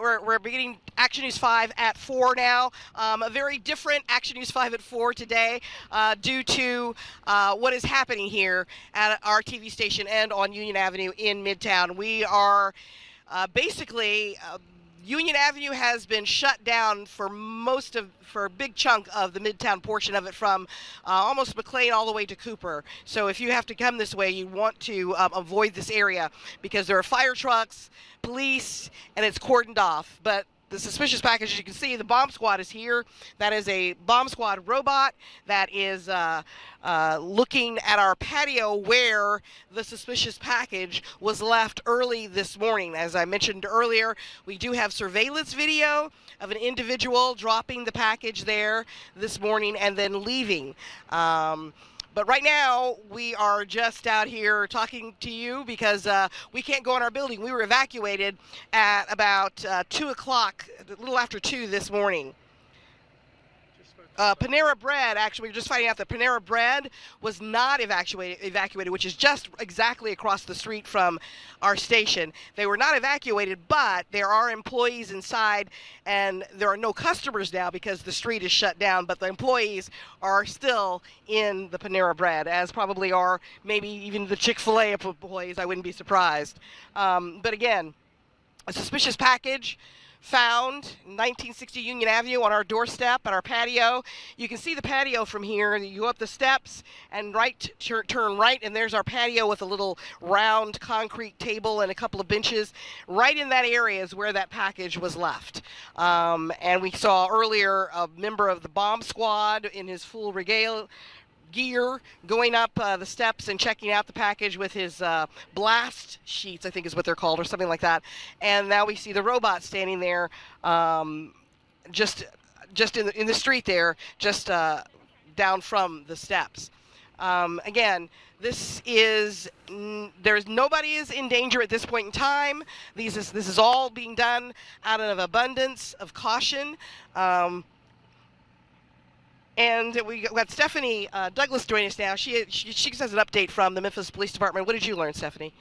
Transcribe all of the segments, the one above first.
we're beginning Action News 5 at 4 now. A very different Action News 5 at 4 today due to what is happening here at our TV station and on Union Avenue in Midtown. We are basically Union Avenue has been shut down for a big chunk of the Midtown portion of it, from almost McLean all the way to Cooper. So if you have to come this way, you want to avoid this area because there are fire trucks, police, and it's cordoned off. But the suspicious package, as you can see, the bomb squad is here. That is a bomb squad robot that is looking at our patio where the suspicious package was left early this morning. As I mentioned earlier, we do have surveillance video of an individual dropping the package there this morning and then leaving. But right now, we are just out here talking to you because we can't go in our building. We were evacuated at about 2 o'clock, a little after 2 this morning. Panera Bread, actually, we were just finding out that Panera Bread was not evacuated, which is just exactly across the street from our station. They were not evacuated, but there are employees inside, and there are no customers now because the street is shut down, but the employees are still in the Panera Bread, as probably are maybe even the Chick-fil-A employees. I wouldn't be surprised. But again, a suspicious package found 1960 Union Avenue on our doorstep at our patio. You can see the patio from here. You go up the steps and turn right, and there's our patio with a little round concrete table and a couple of benches. Right in that area is where that package was left. And we saw earlier a member of the bomb squad in his full gear going up the steps and checking out the package with his blast sheets, I think is what they're called, or something like that. And now we see the robot standing there just in the street there, just down from the steps. Again, this is nobody is in danger at this point in time. This is all being done out of abundance of caution. And we got Stephanie Douglas joining us now. She has an update from the Memphis Police Department. What did you learn, Stephanie?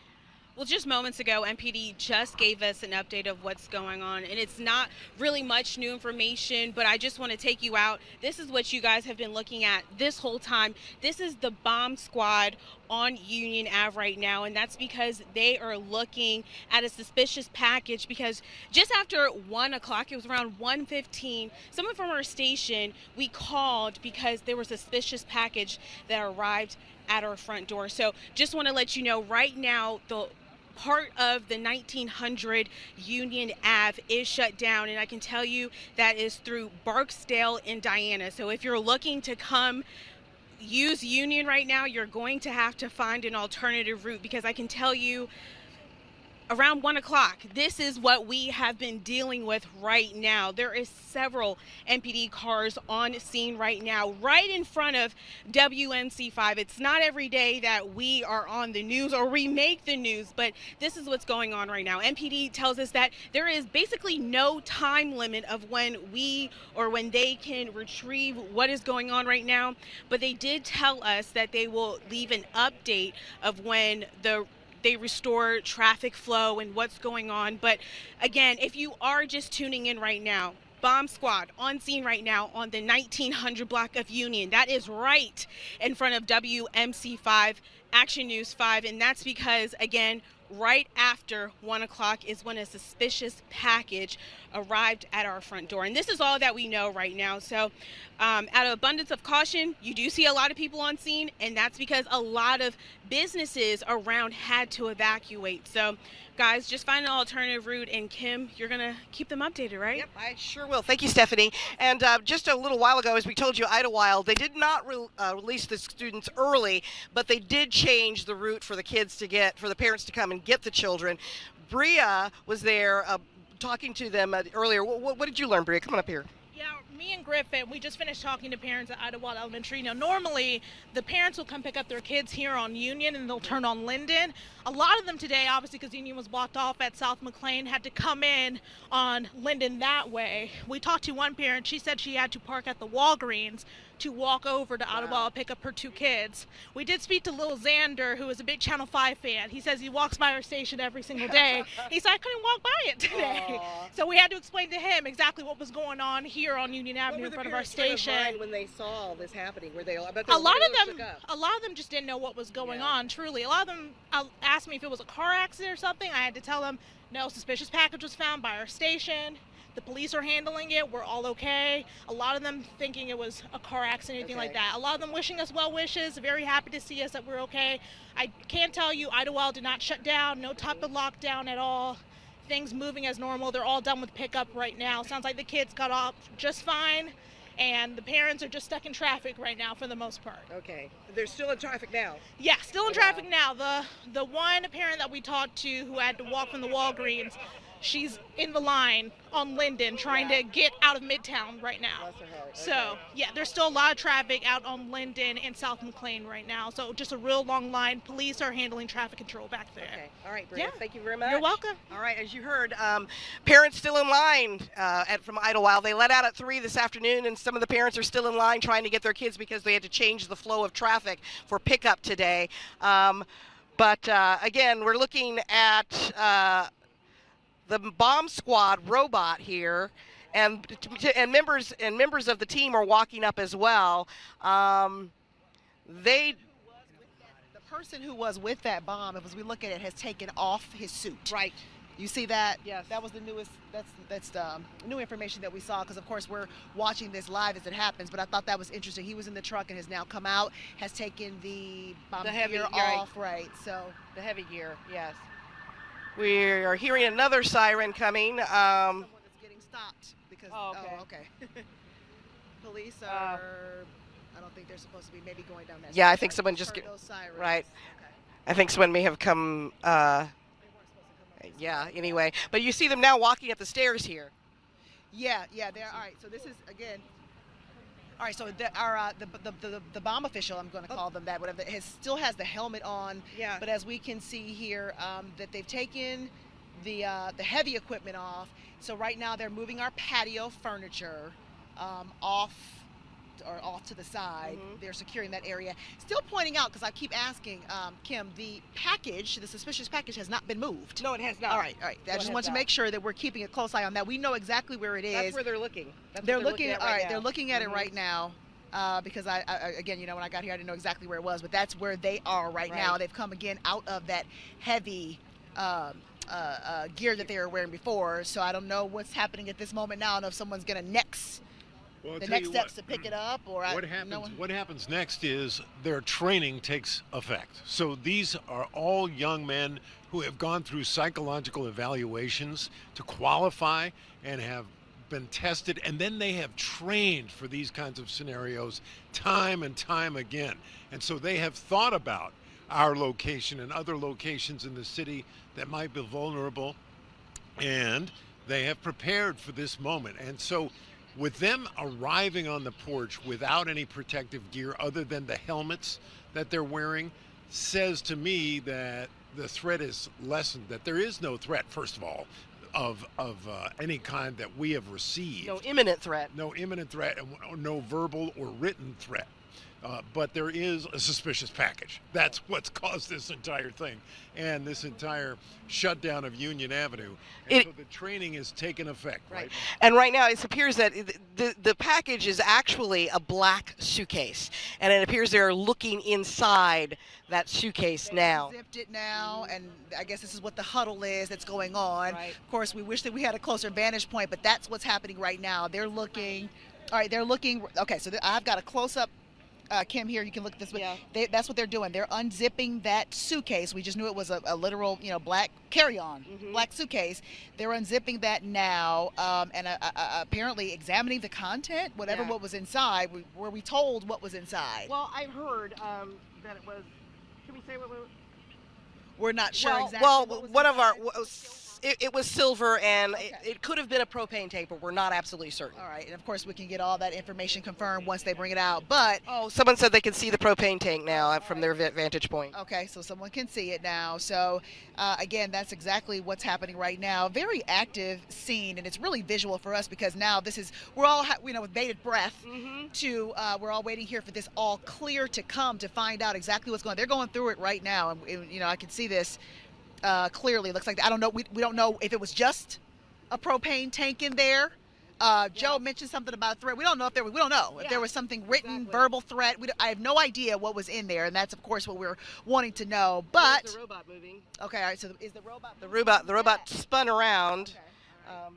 Well, just moments ago, MPD just gave us an update of what's going on, and it's not really much new information, but I just want to take you out. This is what you guys have been looking at this whole time. This is the bomb squad on Union Ave right now, and that's because they are looking at a suspicious package, because just after 1 o'clock, it was around 1:15, someone from our station, we called because there was a suspicious package that arrived at our front door. So just want to let you know right now, the part of the 1900 Union Ave is shut down, and I can tell you that is through Barksdale and Diana. So if you're looking to come use Union right now, you're going to have to find an alternative route, because I can tell you around 1 o'clock, this is what we have been dealing with right now. There is several MPD cars on scene right now, right in front of WMC 5. It's not every day that we are on the news or we make the news, but this is what's going on right now. MPD tells us that there is basically no time limit of when they can retrieve what is going on right now, but they did tell us that they will leave an update of when they restore traffic flow and what's going on. But again, if you are just tuning in right now, bomb squad on scene right now on the 1900 block of Union. That is right in front of WMC 5, Action News 5, and that's because, again, right after 1 o'clock is when a suspicious package arrived at our front door. And this is all that we know right now. So out of abundance of caution, you do see a lot of people on scene, and that's because a lot of businesses around had to evacuate. So guys, just find an alternative route, and Kym, you're going to keep them updated, right? Yep, I sure will. Thank you, Stephanie. And just a little while ago, as we told you, Idlewild, they did not release the students early, but they did change the route for the kids for the parents to come and get the children. Bria was there talking to them earlier. What did you learn, Bria? Come on up here. Yeah, me and Griffin, we just finished talking to parents at Idlewild Elementary. Normally the parents will come pick up their kids here on Union and they'll turn on Linden. A lot of them today, obviously because Union was blocked off at South McLean, had to come in on Linden that way. We talked to one parent. She said she had to park at the Walgreens to walk over to Idlewild, pick up her 2 kids. We did speak to little Xander, who is a big Channel 5 fan. He says he walks by our station every single day. He said, I couldn't walk by it today. So we had to explain to him exactly what was going on here on Union Avenue in front of our station. When they saw all this happening, were they? A lot of them just didn't know what was going on. Truly, a lot of them asked me if it was a car accident or something. I had to tell them, no, suspicious package was found by our station. The police are handling it. We're all okay. A lot of them thinking it was a car accident, anything like that. A lot of them wishing us well wishes, very happy to see us, that we're okay. I can tell you, Idlewild did not shut down, no type of lockdown at all. Things moving as normal. They're all done with pickup right now. Sounds like the kids got off just fine, and the parents are just stuck in traffic right now for the most part. Okay. They're still in traffic now? Yeah, still in traffic now. The one parent that we talked to who had to walk from the Walgreens, she's in the line on Linden trying to get out of Midtown right now. So, yeah, there's still a lot of traffic out on Linden and South McLean right now. So just a real long line. Police are handling traffic control back there. Okay. All right, Bria. Thank you very much. You're welcome. All right, as you heard, parents still in line from Idlewild. They let out at 3 this afternoon, and some of the parents are still in line trying to get their kids because they had to change the flow of traffic for pickup today. But again, we're looking at the bomb squad robot here, and members of the team are walking up as well. The person who was with that bomb, as we look at it, has taken off his suit. Right. You see that? Yes. That was the newest. That's the new information that we saw, because of course we're watching this live as it happens. But I thought that was interesting. He was in the truck and has now come out, has taken the bomb gear off. Right. So the heavy gear. Yes. We are hearing another siren coming. Someone is getting stopped because. Okay. Police are. I don't think they're supposed to be maybe going down that. Yeah, I think someone just those sirens. Right. Okay. I think someone may have come. Yeah. Anyway, but you see them now walking up the stairs here. Yeah. They're all right. So this is again. All right, so the bomb official, I'm going to call them that, whatever, still has the helmet on. Yeah. But as we can see here, that they've taken the heavy equipment off. So right now they're moving our patio furniture off to the side. Mm-hmm. They're securing that area. Still pointing out, because I keep asking, Kym, the suspicious package has not been moved. No, it has not. All right. I just want to make sure that we're keeping a close eye on that. We know exactly where it is. That's where they're looking. They're looking at They're looking at it right now. Because I again, when I got here, I didn't know exactly where it was, but that's where they are right now. They've come again out of that heavy gear that they were wearing before. So I don't know what's happening at this moment now. I don't know if someone's going to the next steps to pick it up, or what happens next is their training takes effect. So these are all young men who have gone through psychological evaluations to qualify and have been tested, and then they have trained for these kinds of scenarios time and time again. And so they have thought about our location and other locations in the city that might be vulnerable, and they have prepared for this moment. And so with them arriving on the porch without any protective gear other than the helmets that they're wearing says to me that the threat is lessened, that there is no threat, first of all, of any kind that we have received. No imminent threat. No imminent threat, and no verbal or written threat. But there is a suspicious package. That's what's caused this entire thing and this entire shutdown of Union Avenue. And so the training has taken effect. Right. And right now it appears that the package is actually a black suitcase. And it appears they're looking inside that suitcase now. Zipped it now, and I guess this is what the huddle is that's going on. Right. Of course, we wish that we had a closer vantage point, but that's what's happening right now. They're looking. All right, they're looking. Okay, so I've got a close-up. Kym, here you can look at this. Yeah. That's what they're doing. They're unzipping that suitcase. We just knew it was a literal, black carry-on, black suitcase. They're unzipping that now, and apparently examining the content, what was inside. Were we told what was inside? Well, I've heard that it was. Can we say what? We're not sure exactly. Well, what was one inside. of our It was silver, and Okay. it could have been a propane tank, but we're not absolutely certain. All right, and of course we can get all that information confirmed once they bring it out. But Oh, someone said they can see the propane tank now from their vantage point. okay, so someone can see it now. So again, that's exactly what's happening right now. Very active scene, and it's really visual for us because now we're all with bated breath. We're all waiting here for this all clear to come to find out exactly what's going on. They're going through it right now, and I can see this clearly. It looks like, I don't know, we don't know if it was just a propane tank in there. Joe mentioned something about a threat. We don't know if there was something written, verbal threat. I have no idea what was in there, and that's of course what we're wanting to know. But the robot moving. Okay, all right. So is the robot? The robot spun around. Okay, all right.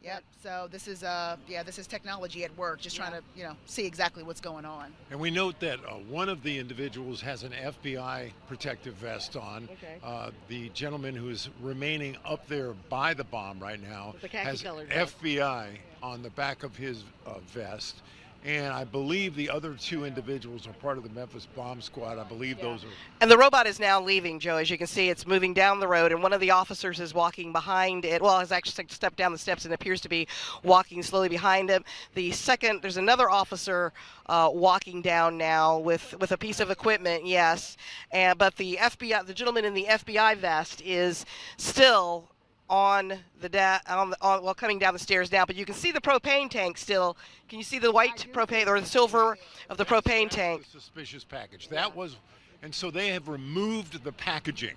Yep. So this is technology at work, just trying to see exactly what's going on. And we note that one of the individuals has an FBI protective vest on. Okay. The gentleman who is remaining up there by the bomb right now With the khaki has colored vest. FBI on the back of his vest. And I believe the other two individuals are part of the Memphis bomb squad. I believe those are. And the robot is now leaving, Joe. As you can see, it's moving down the road, and one of the officers is walking behind it. Well, has actually stepped down the steps and appears to be walking slowly behind him. There's another officer walking down now with a piece of equipment, yes. But the gentleman in the FBI vest is still on coming down the stairs now, but you can see the propane tank still. Can you see the white propane or the silver of the propane tank? The suspicious package. That was, and so they have removed the packaging.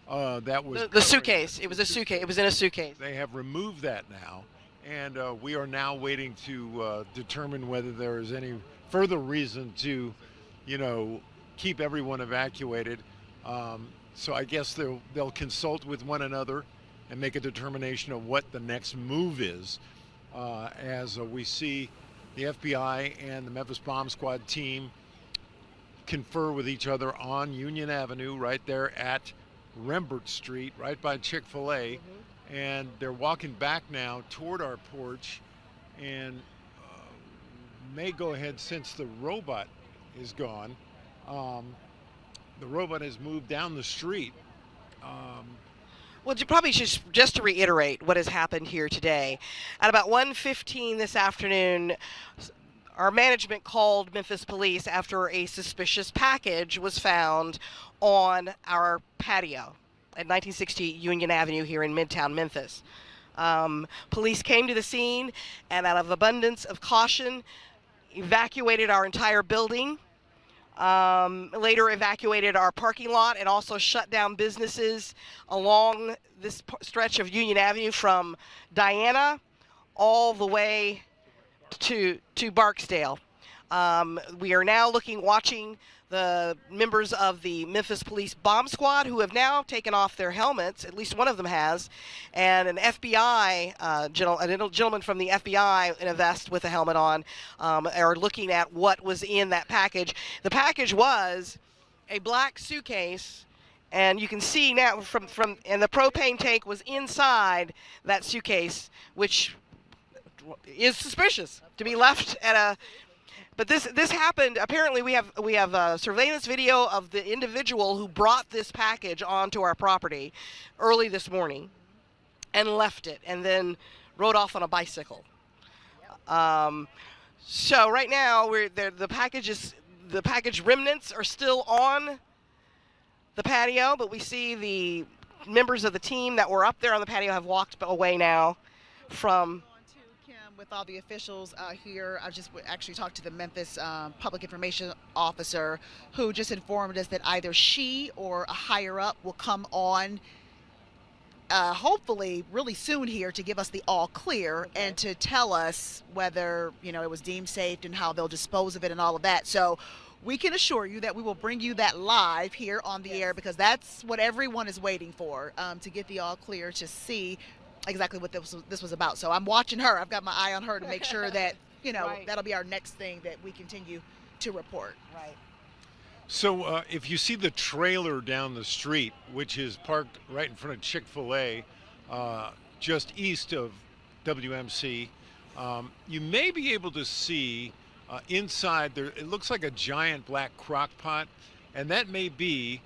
That was The suitcase. It was a suitcase. It was in a suitcase. They have removed that now, and we are now waiting to determine whether there is any further reason to, keep everyone evacuated. So I guess they'll consult with one another and make a determination of what the next move is, as we see the FBI and the Memphis Bomb Squad team confer with each other on Union Avenue right there at Rembert Street, right by Chick-fil-A. And they're walking back now toward our porch, and may go ahead, since the robot is gone. The robot has moved down the street. Well, you probably should, just to reiterate what has happened here today. At about 1:15 this afternoon, our management called Memphis police after a suspicious package was found on our patio at 1960 Union Avenue here in Midtown Memphis. Police came to the scene and, out of abundance of caution, evacuated our entire building. Later evacuated our parking lot and also shut down businesses along this stretch of Union Avenue from Diana all the way to Barksdale. We are now watching the members of the Memphis Police Bomb Squad, who have now taken off their helmets, at least one of them has, and an FBI a gentleman from the FBI in a vest with a helmet on, are looking at what was in that package. The package was a black suitcase, and you can see now and the propane tank was inside that suitcase, which is suspicious to be left at a. But this happened. Apparently, we have surveillance video of the individual who brought this package onto our property early this morning, and left it, and then rode off on a bicycle. So right now, the package remnants are still on the patio, but we see the members of the team that were up there on the patio have walked away now from. With all the officials here, I just actually talked to the Memphis public information officer, who just informed us that either she or a higher up will come on hopefully really soon here to give us the all clear, and to tell us whether it was deemed safe and how they'll dispose of it and all of that. So we can assure you that we will bring you that live here on the air, because that's what everyone is waiting for, to get the all clear to see exactly what this was about. So I'm watching her. I've got my eye on her to make sure that Right. That'll be our next thing that we continue to report. Right. So if you see the trailer down the street, which is parked right in front of Chick-fil-A, just east of WMC, you may be able to see inside there. It looks like a giant black crock pot, and that may be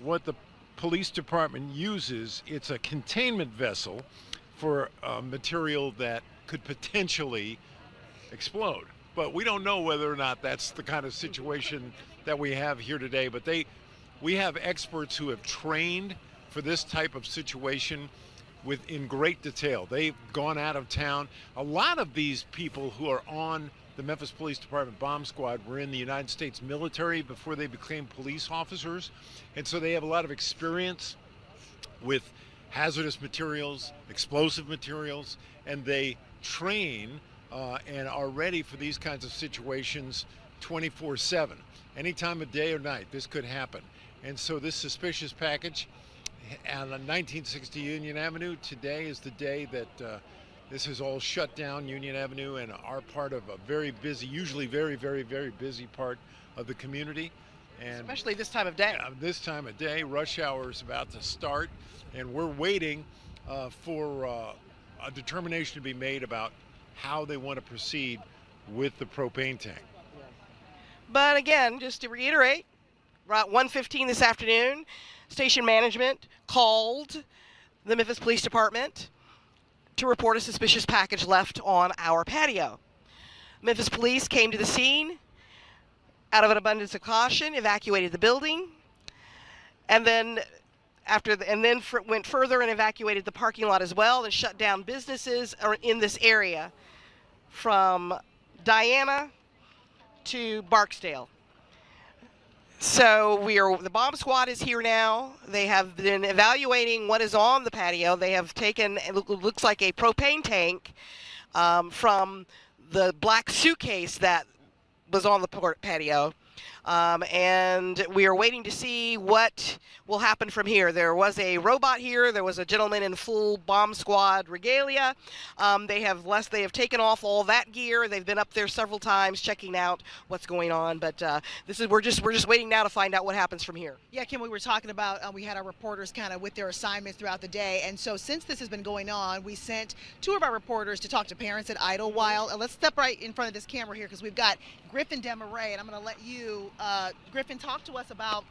what the police department uses, it's a containment vessel for material that could potentially explode. But we don't know whether or not that's the kind of situation that we have here today. But we have experts who have trained for this type of situation in great detail. They've gone out of town. A lot of these people who are on the Memphis Police Department bomb squad were in the United States military before they became police officers. And so they have a lot of experience with hazardous materials, explosive materials, and they train and are ready for these kinds of situations 24/7. Any time of day or night, this could happen. And so this suspicious package on 1960 Union Avenue, today is the day that this is all shut down, Union Avenue, and are part of a very busy, usually very, very, very busy part of the community. And especially this time of day. This time of day, rush hour is about to start, and we're waiting for a determination to be made about how they want to proceed with the propane tank. But again, just to reiterate, around 1:15 this afternoon, station management called the Memphis Police Department to report a suspicious package left on our patio. Memphis Police came to the scene, out of an abundance of caution, evacuated the building, and then went further and evacuated the parking lot as well, and shut down businesses in this area from Diana to Barksdale. So the bomb squad is here now. They have been evaluating what is on the patio. They have taken, it looks like a propane tank from the black suitcase that was on the patio. And we are waiting to see what will happen from here. There was a robot here. There was a gentleman in full bomb squad regalia. They have taken off all that gear. They've been up there several times checking out what's going on. But we're just waiting now to find out what happens from here. Yeah, Kim, we were talking about, we had our reporters kind of with their assignments throughout the day. And so since this has been going on, we sent two of our reporters to talk to parents at Idlewild. And let's step right in front of this camera here because we've got Griffin DeMarrais, and I'm going to let you, Griffin, talk to us about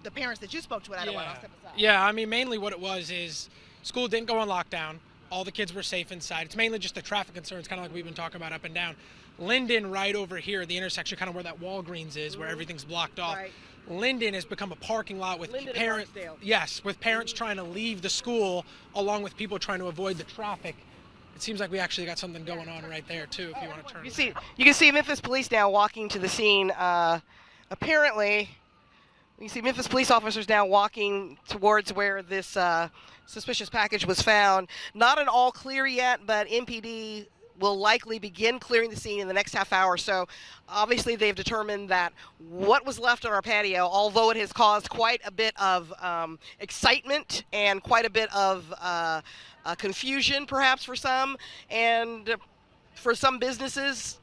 the parents that you spoke to at Idlewild. I'll step aside. Yeah, I mean, mainly what it was is school didn't go on lockdown. All the kids were safe inside. It's mainly just the traffic concerns, kind of like we've been talking about up and down. Linden, right over here, the intersection, kind of where that Walgreens is, where everything's blocked off. Right. Linden has become a parking lot with parents. Yes, with parents trying to leave the school, along with people trying to avoid the traffic. It seems like we actually got something going on right there too. If you want to turn. You can see Memphis Police now walking to the scene. Apparently, you see Memphis police officers now walking towards where this suspicious package was found. Not an all clear yet, but MPD will likely begin clearing the scene in the next half hour. So obviously they've determined that what was left on our patio, although it has caused quite a bit of excitement and quite a bit of confusion perhaps for some, and for some businesses,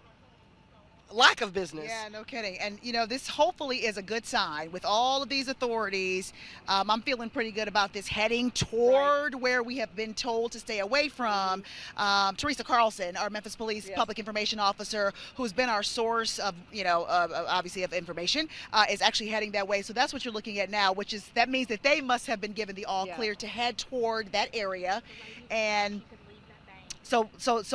lack of business. Yeah, no kidding. And, this hopefully is a good sign with all of these authorities. I'm feeling pretty good about this heading toward where we have been told to stay away from. Teresa Carlson, our Memphis Police Public Information Officer, who's been our source of, obviously of information, is actually heading that way. So that's what you're looking at now, that means that they must have been given the all clear to head toward that area. And So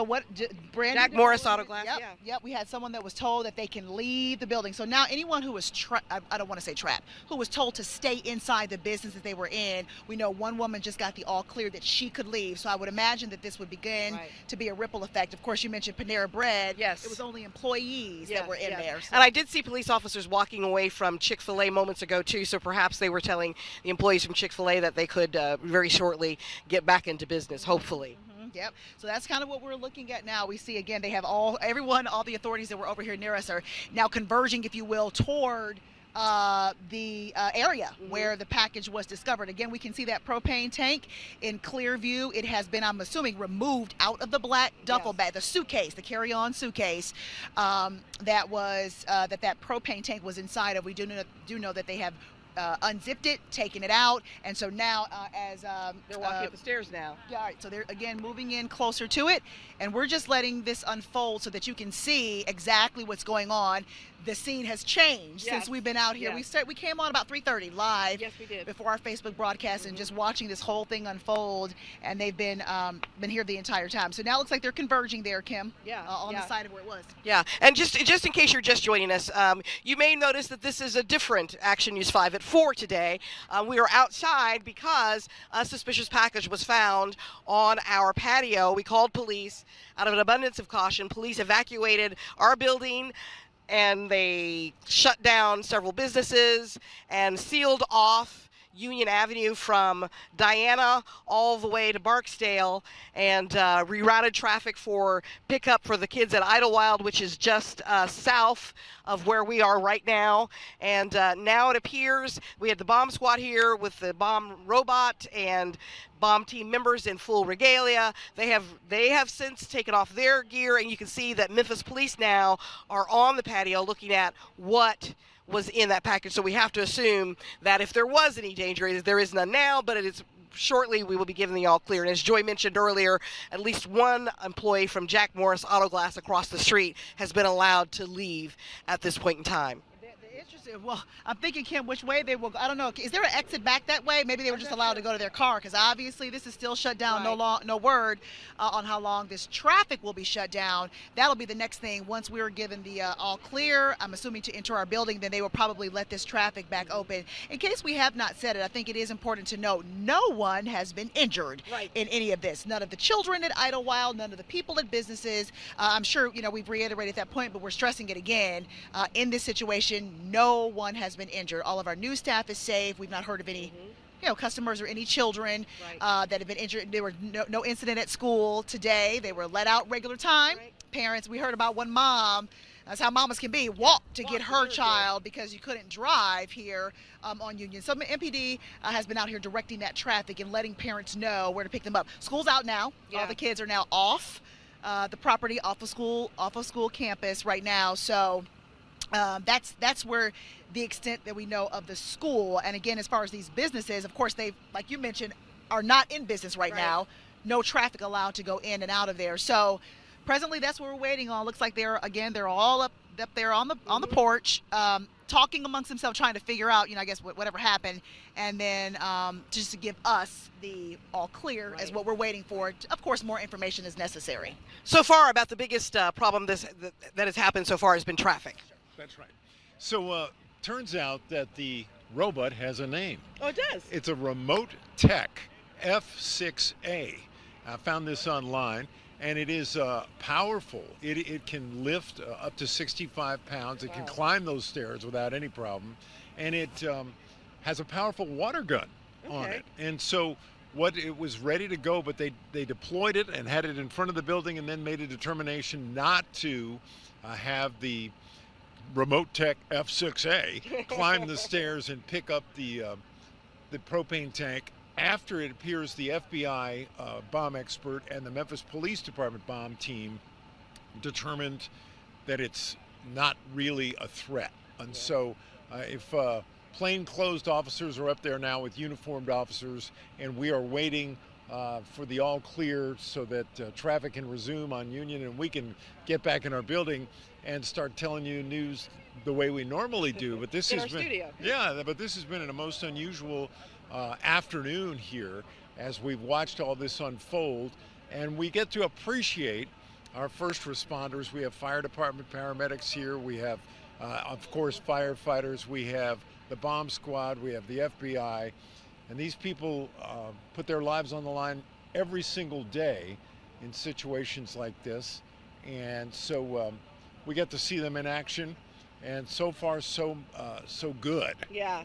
what, Brandon? Jack Morris Auto Glass. Yep. We had someone that was told that they can leave the building. So now anyone who was I don't want to say trapped, who was told to stay inside the business that they were in. We know one woman just got the all clear that she could leave. So I would imagine that this would begin to be a ripple effect. Of course, you mentioned Panera Bread. Yes. It was only employees that were in there. So. And I did see police officers walking away from Chick-fil-A moments ago too. So perhaps they were telling the employees from Chick-fil-A that they could very shortly get back into business. Hopefully. Yep. So that's kind of what we're looking at now. We see, again, they have all the authorities that were over here near us are now converging, if you will, toward the area where the package was discovered. Again, we can see that propane tank in clear view. It has been, I'm assuming, removed out of the black duffel bag, the suitcase, the carry-on suitcase that propane tank was inside of. We do know that they have unzipped it, taken it out, and so now as They're walking up the stairs now. yeah, all right, so they're again moving in closer to it, and we're just letting this unfold so that you can see exactly what's going on. The scene has changed since we've been out here. Yes. We came on about 3:30 live. Yes, we did. Before our Facebook broadcast, and just watching this whole thing unfold, and they've been here the entire time. So now it looks like they're converging there, Kym. Yeah, On the side of where it was. Yeah, and just in case you're just joining us, you may notice that this is a different Action News 5 at 4 today. We are outside because a suspicious package was found on our patio. We called police out of an abundance of caution. Police evacuated our building, and they shut down several businesses and sealed off Union Avenue from Diana all the way to Barksdale, and rerouted traffic for pickup for the kids at Idlewild, which is just south of where we are right now. And now it appears we had the bomb squad here with the bomb robot and bomb team members in full regalia. They have since taken off their gear, and you can see that Memphis police now are on the patio looking at what was in that package. So we have to assume that if there was any danger, there is none now, but it is shortly we will be giving the all clear. And as Joy mentioned earlier, at least one employee from Jack Morris Auto Glass across the street has been allowed to leave at this point in time. Interesting. Well, I'm thinking, Kym, which way they will go. I don't know. Is there an exit back that way? Maybe they were just allowed to go to their car, because obviously this is still shut down. Right. No word on how long this traffic will be shut down. That'll be the next thing. Once we are given the all clear, I'm assuming, to enter our building, then they will probably let this traffic back open. In case we have not said it, I think it is important to note no one has been injured in any of this. None of the children at Idlewild, none of the people at businesses. I'm sure we've reiterated that point, but we're stressing it again. In this situation, no one has been injured. All of our news staff is safe. We've not heard of any customers or any children that have been injured. There were no incident at school today. They were let out regular time. Parents, we heard about one mom, that's how mamas can be, walked to get her child because you couldn't drive here on Union. So MPD has been out here directing that traffic and letting parents know where to pick them up. School's out now. All the kids are now off the property, off of school campus right now. So that's where the extent that we know of the school. And again, as far as these businesses, of course, they, like you mentioned, are not in business right now. No traffic allowed to go in and out of there. So presently, that's what we're waiting on. Looks like they're all up there on the porch, talking amongst themselves, trying to figure out, I guess whatever happened, and then just to give us the all clear as what we're waiting for. Of course, more information is necessary. So far, about the biggest problem that has happened so far has been traffic. That's right. So turns out that the robot has a name. Oh, it does? It's a Remote Tech F6A. I found this online, and it is powerful. It can lift up to 65 pounds. It can climb those stairs without any problem, and it has a powerful water gun on it. And so it was ready to go, but they deployed it and had it in front of the building, and then made a determination not to have the Remote Tech F6A climb the stairs and pick up the propane tank. After it appears the FBI bomb expert and the Memphis Police Department bomb team determined that it's not really a threat. And so if plainclothes officers are up there now with uniformed officers, and we are waiting for the all clear so that traffic can resume on Union and we can get back in our building and start telling you news the way we normally do. But this has been studio. But this has been a most unusual afternoon here as we've watched all this unfold, and we get to appreciate our first responders. We have fire department paramedics here. We have, of course, firefighters. We have the bomb squad. We have the FBI. And these people put their lives on the line every single day in situations like this. And so we get to see them in action. And so far, so good. Yeah.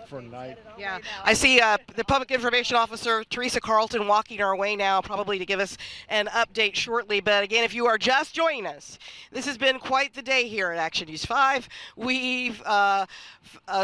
For night. Yeah. I see the public information officer, Teresa Carlton, walking our way now, probably to give us an update shortly. But again, if you are just joining us, this has been quite the day here at Action News 5. We've a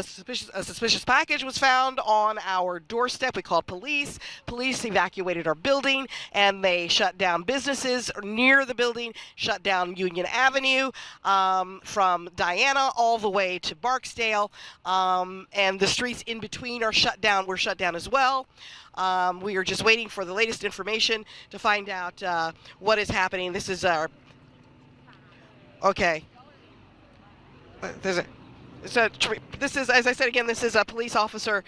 suspicious package was found on our doorstep. We called police. Police evacuated our building, and they shut down businesses near the building, shut down Union Avenue from Diana Indiana all the way to Barksdale, and the streets in between are shut down. We're shut down as well. We are just waiting for the latest information to find out what is happening. This is our okay. This is, as I said again, this is a police officer,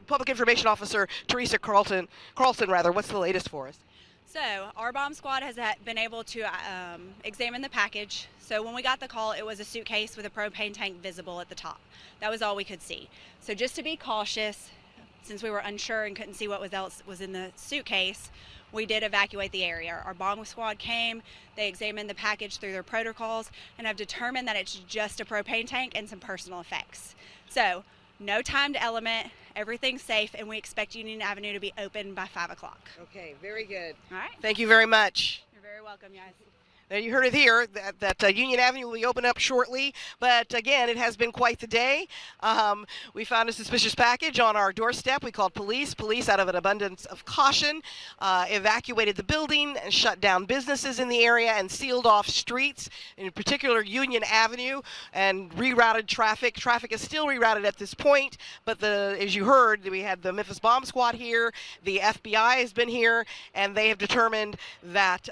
public information officer, Teresa Carlson. What's the latest for us? So our bomb squad has been able to examine the package. So when we got the call, it was a suitcase with a propane tank visible at the top. That was all we could see. So just to be cautious, since we were unsure and couldn't see what else was in the suitcase, we did evacuate the area. Our bomb squad came, they examined the package through their protocols, and have determined that it's just a propane tank and some personal effects. So no timed element, everything's safe, and we expect Union Avenue to be open by 5 o'clock. Okay, very good. All right. Thank you very much. You're very welcome, guys. Now you heard it here, that Union Avenue will be open up shortly, but again, it has been quite the day. We found a suspicious package on our doorstep. We called police. Police, out of an abundance of caution, evacuated the building and shut down businesses in the area and sealed off streets, in particular Union Avenue, and rerouted traffic. Traffic is still rerouted at this point, but as you heard, we had the Memphis Bomb Squad here, the FBI has been here, and they have determined that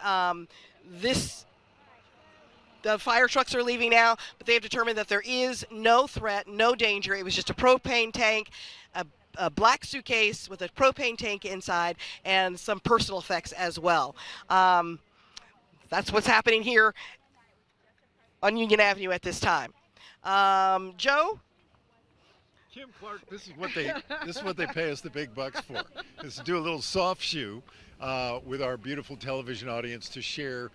the fire trucks are leaving now, but they have determined that there is no threat, no danger. It was just a propane tank, a black suitcase with a propane tank inside, and some personal effects as well. That's what's happening here on Union Avenue at this time. Joe? Kym Clark, this is what they pay us the big bucks for, is to do a little soft shoe with our beautiful television audience to share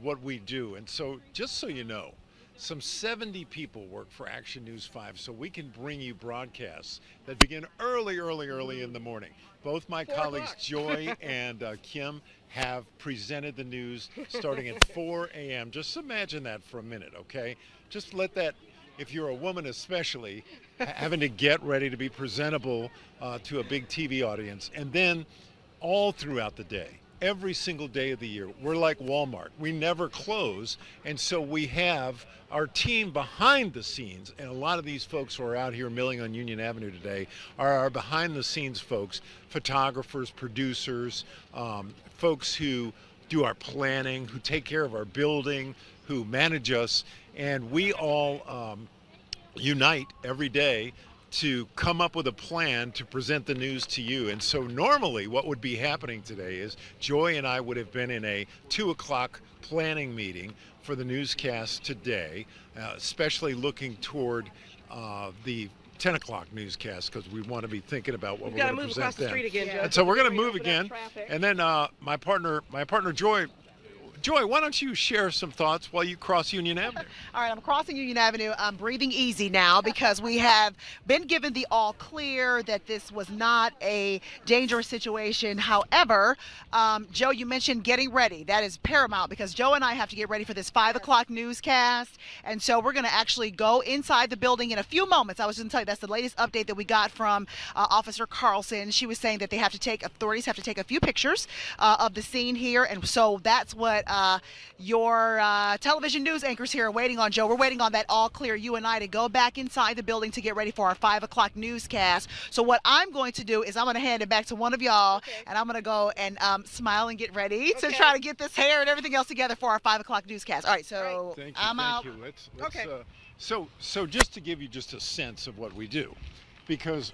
what we do. And so, just so you know, some 70 people work for Action News 5, so we can bring you broadcasts that begin early in the morning. Both my colleagues, Joy and Kym, have presented the news starting at 4 a.m. Just imagine that for a minute, okay? Just let that, if you're a woman especially, having to get ready to be presentable to a big TV audience, and then all throughout the day, every single day of the year. We're like Walmart. We never close, and so we have our team behind the scenes, and a lot of these folks who are out here milling on Union Avenue today are our behind-the-scenes folks, photographers, producers, folks who do our planning, who take care of our building, who manage us, and we all unite every day to come up with a plan to present the news to you. And so normally what would be happening today is Joy and I would have been in a 2 o'clock planning meeting for the newscast today, especially looking toward the 10 o'clock newscast, because we want to be thinking about what we're going to present then. Across the street again, Joe. And so we're going to move again. And then my partner Joy, why don't you share some thoughts while you cross Union Avenue? All right, I'm crossing Union Avenue. I'm breathing easy now because we have been given the all clear that this was not a dangerous situation. However, Joe, you mentioned getting ready. That is paramount because Joe and I have to get ready for this 5 o'clock newscast. And so we're going to actually go inside the building in a few moments. I was going to tell you that's the latest update that we got from Officer Carlson. She was saying that authorities have to take a few pictures of the scene here. And so that's what your television news anchors here are waiting on, Joe. We're waiting on that all clear, you and I, to go back inside the building to get ready for our 5 o'clock newscast. So what I'm going to do is I'm going to hand it back to one of y'all, and I'm going to go and smile and get ready to try to get this hair and everything else together for our 5 o'clock newscast. All right, so I'm out. Thank you. Let's so just to give you just a sense of what we do, because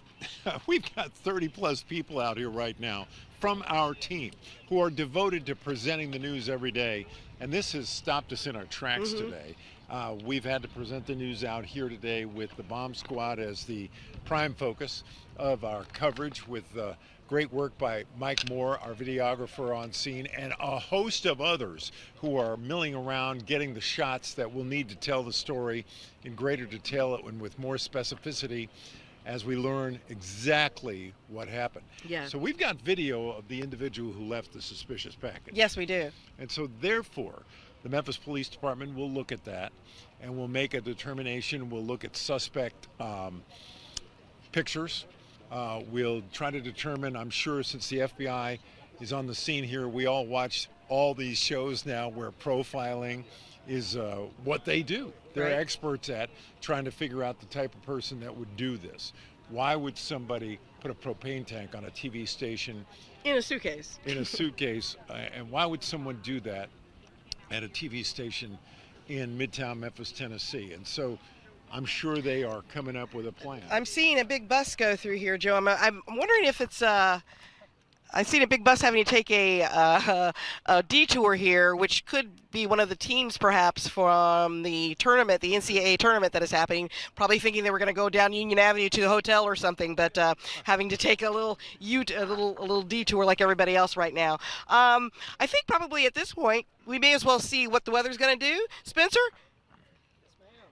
we've got 30 plus people out here right now from our team who are devoted to presenting the news every day, and this has stopped us in our tracks today. We've had to present the news out here today with the bomb squad as the prime focus of our coverage, with great work by Mike Moore, our videographer on scene, and a host of others who are milling around getting the shots that we'll need to tell the story in greater detail and with more specificity as we learn exactly what happened. Yeah. So we've got video of the individual who left the suspicious package. Yes, we do. And so therefore, the Memphis Police Department will look at that and we'll make a determination. We'll look at suspect pictures. We'll try to determine, I'm sure since the FBI is on the scene here, we all watch all these shows now where profiling is what they do. They're Right. experts at trying to figure out the type of person that would do this. Why would somebody put a propane tank on a TV station In a suitcase. in a suitcase, and why would someone do that at a TV station in Midtown Memphis, Tennessee? And so I'm sure they are coming up with a plan. I'm seeing a big bus go through here, Joe. I'm wondering if it's I've seen a big bus having to take a detour here, which could be one of the teams perhaps from the tournament, the NCAA tournament that is happening. Probably thinking they were going to go down Union Avenue to the hotel or something, but having to take a little detour like everybody else right now. I think probably at this point we may as well see what the weather's going to do. Spencer,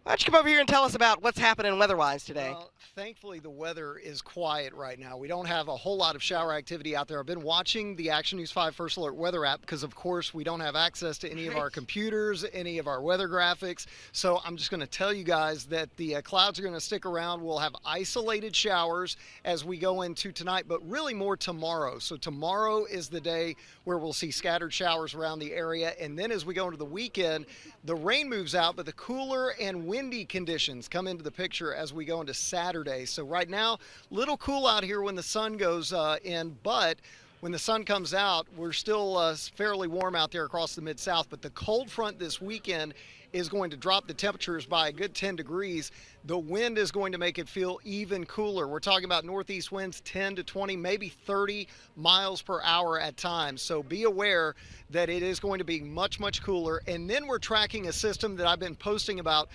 why don't you come over here and tell us about what's happening weather-wise today? Well, thankfully, the weather is quiet right now. We don't have a whole lot of shower activity out there. I've been watching the Action News 5 First Alert weather app because, of course, we don't have access to any of our computers, any of our weather graphics. So I'm just going to tell you guys that the clouds are going to stick around. We'll have isolated showers as we go into tonight, but really more tomorrow. So tomorrow is the day where we'll see scattered showers around the area. And then as we go into the weekend, the rain moves out, but the cooler and windy conditions come into the picture as we go into Saturday. So right now, little cool out here when the sun goes in, but when the sun comes out, we're still fairly warm out there across the Mid-South. But the cold front this weekend is going to drop the temperatures by a good 10 degrees. The wind is going to make it feel even cooler. We're talking about northeast winds 10 to 20, maybe 30 miles per hour at times. So be aware that it is going to be much, much cooler. And then we're tracking a system that I've been posting about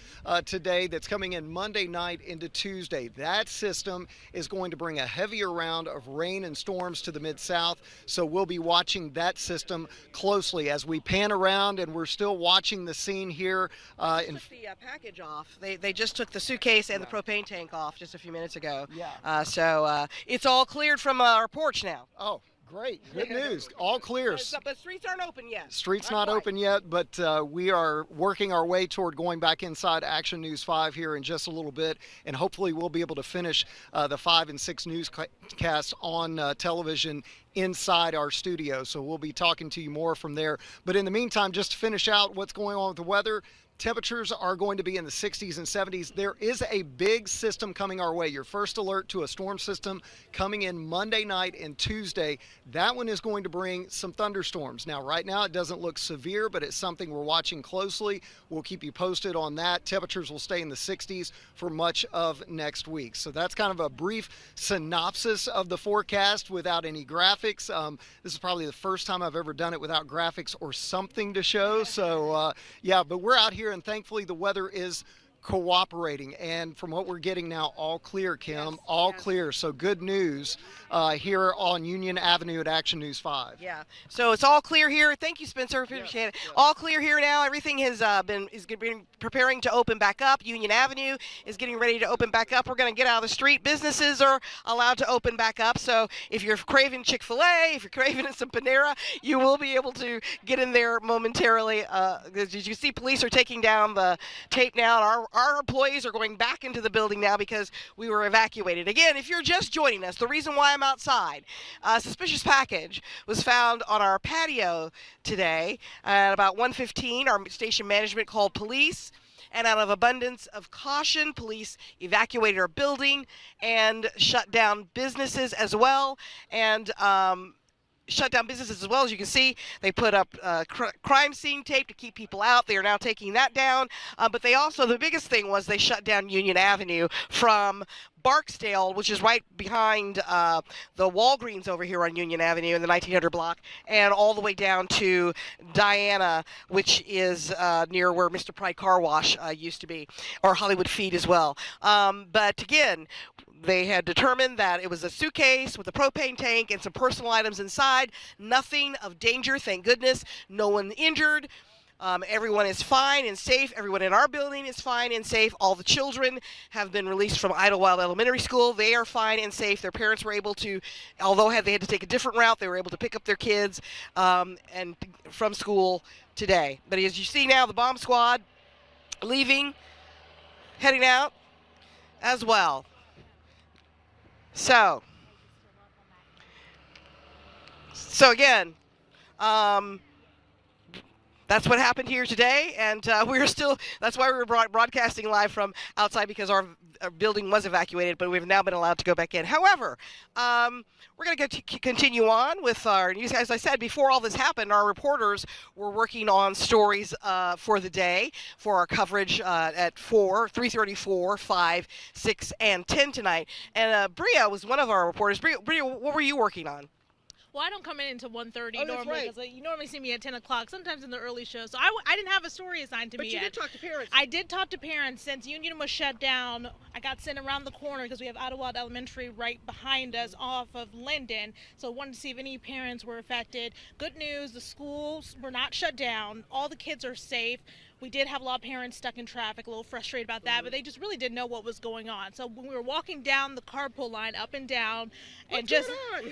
today that's coming in Monday night into Tuesday. That system is going to bring a heavier round of rain and storms to the Mid-South. So we'll be watching that system closely as we pan around, and we're still watching the scene here. Took the package off. They just took the suitcase and the propane tank off just a few minutes ago. Yeah. So it's all cleared from our porch now. Oh, great. Good news. All clear. But streets aren't open yet. Street's not open yet, but we are working our way toward going back inside Action News 5 here in just a little bit, and hopefully we'll be able to finish the 5 and 6 newscasts on television inside our studio. So we'll be talking to you more from there. But in the meantime, just to finish out what's going on with the weather, temperatures are going to be in the 60s and 70s. There is a big system coming our way. Your first alert to a storm system coming in Monday night and Tuesday. That one is going to bring some thunderstorms. Now, right now, it doesn't look severe, but it's something we're watching closely. We'll keep you posted on that. Temperatures will stay in the 60s for much of next week. So that's kind of a brief synopsis of the forecast without any graphics. This is probably the first time I've ever done it without graphics or something to show. So, yeah, but we're out here, and thankfully the weather is cooperating, and from what we're getting now, all clear, Kim. Yes, all yes. clear. So good news here on Union Avenue at Action News 5. Yeah. So it's all clear here. Thank you, Spencer. Appreciate it. All clear here now. Everything has been preparing to open back up. Union Avenue is getting ready to open back up. We're going to get out of the street. Businesses are allowed to open back up. So if you're craving Chick-fil-A, if you're craving some Panera, you will be able to get in there momentarily. As you see, police are taking down the tape now. Our employees are going back into the building now because we were evacuated. Again, if you're just joining us, the reason why I'm outside, a suspicious package was found on our patio today at about 1:15. Our station management called police, and out of abundance of caution, police evacuated our building and shut down businesses as well. And shut down businesses as well. As you can see, they put up crime scene tape to keep people out. They are now taking that down. But they also, the biggest thing was they shut down Union Avenue from Barksdale, which is right behind the Walgreens over here on Union Avenue in the 1900 block, and all the way down to Diana, which is near where Mr. Pride Car Wash used to be, or Hollywood Feed as well. But again, they had determined that it was a suitcase with a propane tank and some personal items inside. Nothing of danger, thank goodness. No one injured. Everyone is fine and safe. Everyone in our building is fine and safe. All the children have been released from Idlewild Elementary School. They are fine and safe. Their parents were able to, although they had to take a different route, they were able to pick up their kids and from school today. But as you see now, the bomb squad leaving, heading out as well. So again, That's what happened here today, and that's why we were broadcasting live from outside, because our building was evacuated, but we've now been allowed to go back in. However, we're going to continue on with our news. As I said, before all this happened, our reporters were working on stories for the day for our coverage at 4, 3:34, 5, 6, and 10 tonight. And Bria was one of our reporters. Bria, what were you working on? Well, I don't come in until 1:30 Oh, that's normally, right. because you normally see me at 10 o'clock, sometimes in the early show. So I didn't have a story assigned to me yet. But you did talk to parents. I did talk to parents. Since Union was shut down, I got sent around the corner because we have Idlewild Elementary right behind us off of Linden. So I wanted to see if any parents were affected. Good news, the schools were not shut down. All the kids are safe. We did have a lot of parents stuck in traffic, a little frustrated about that, but they just really didn't know what was going on. So when we were walking down the carpool line up and down, and they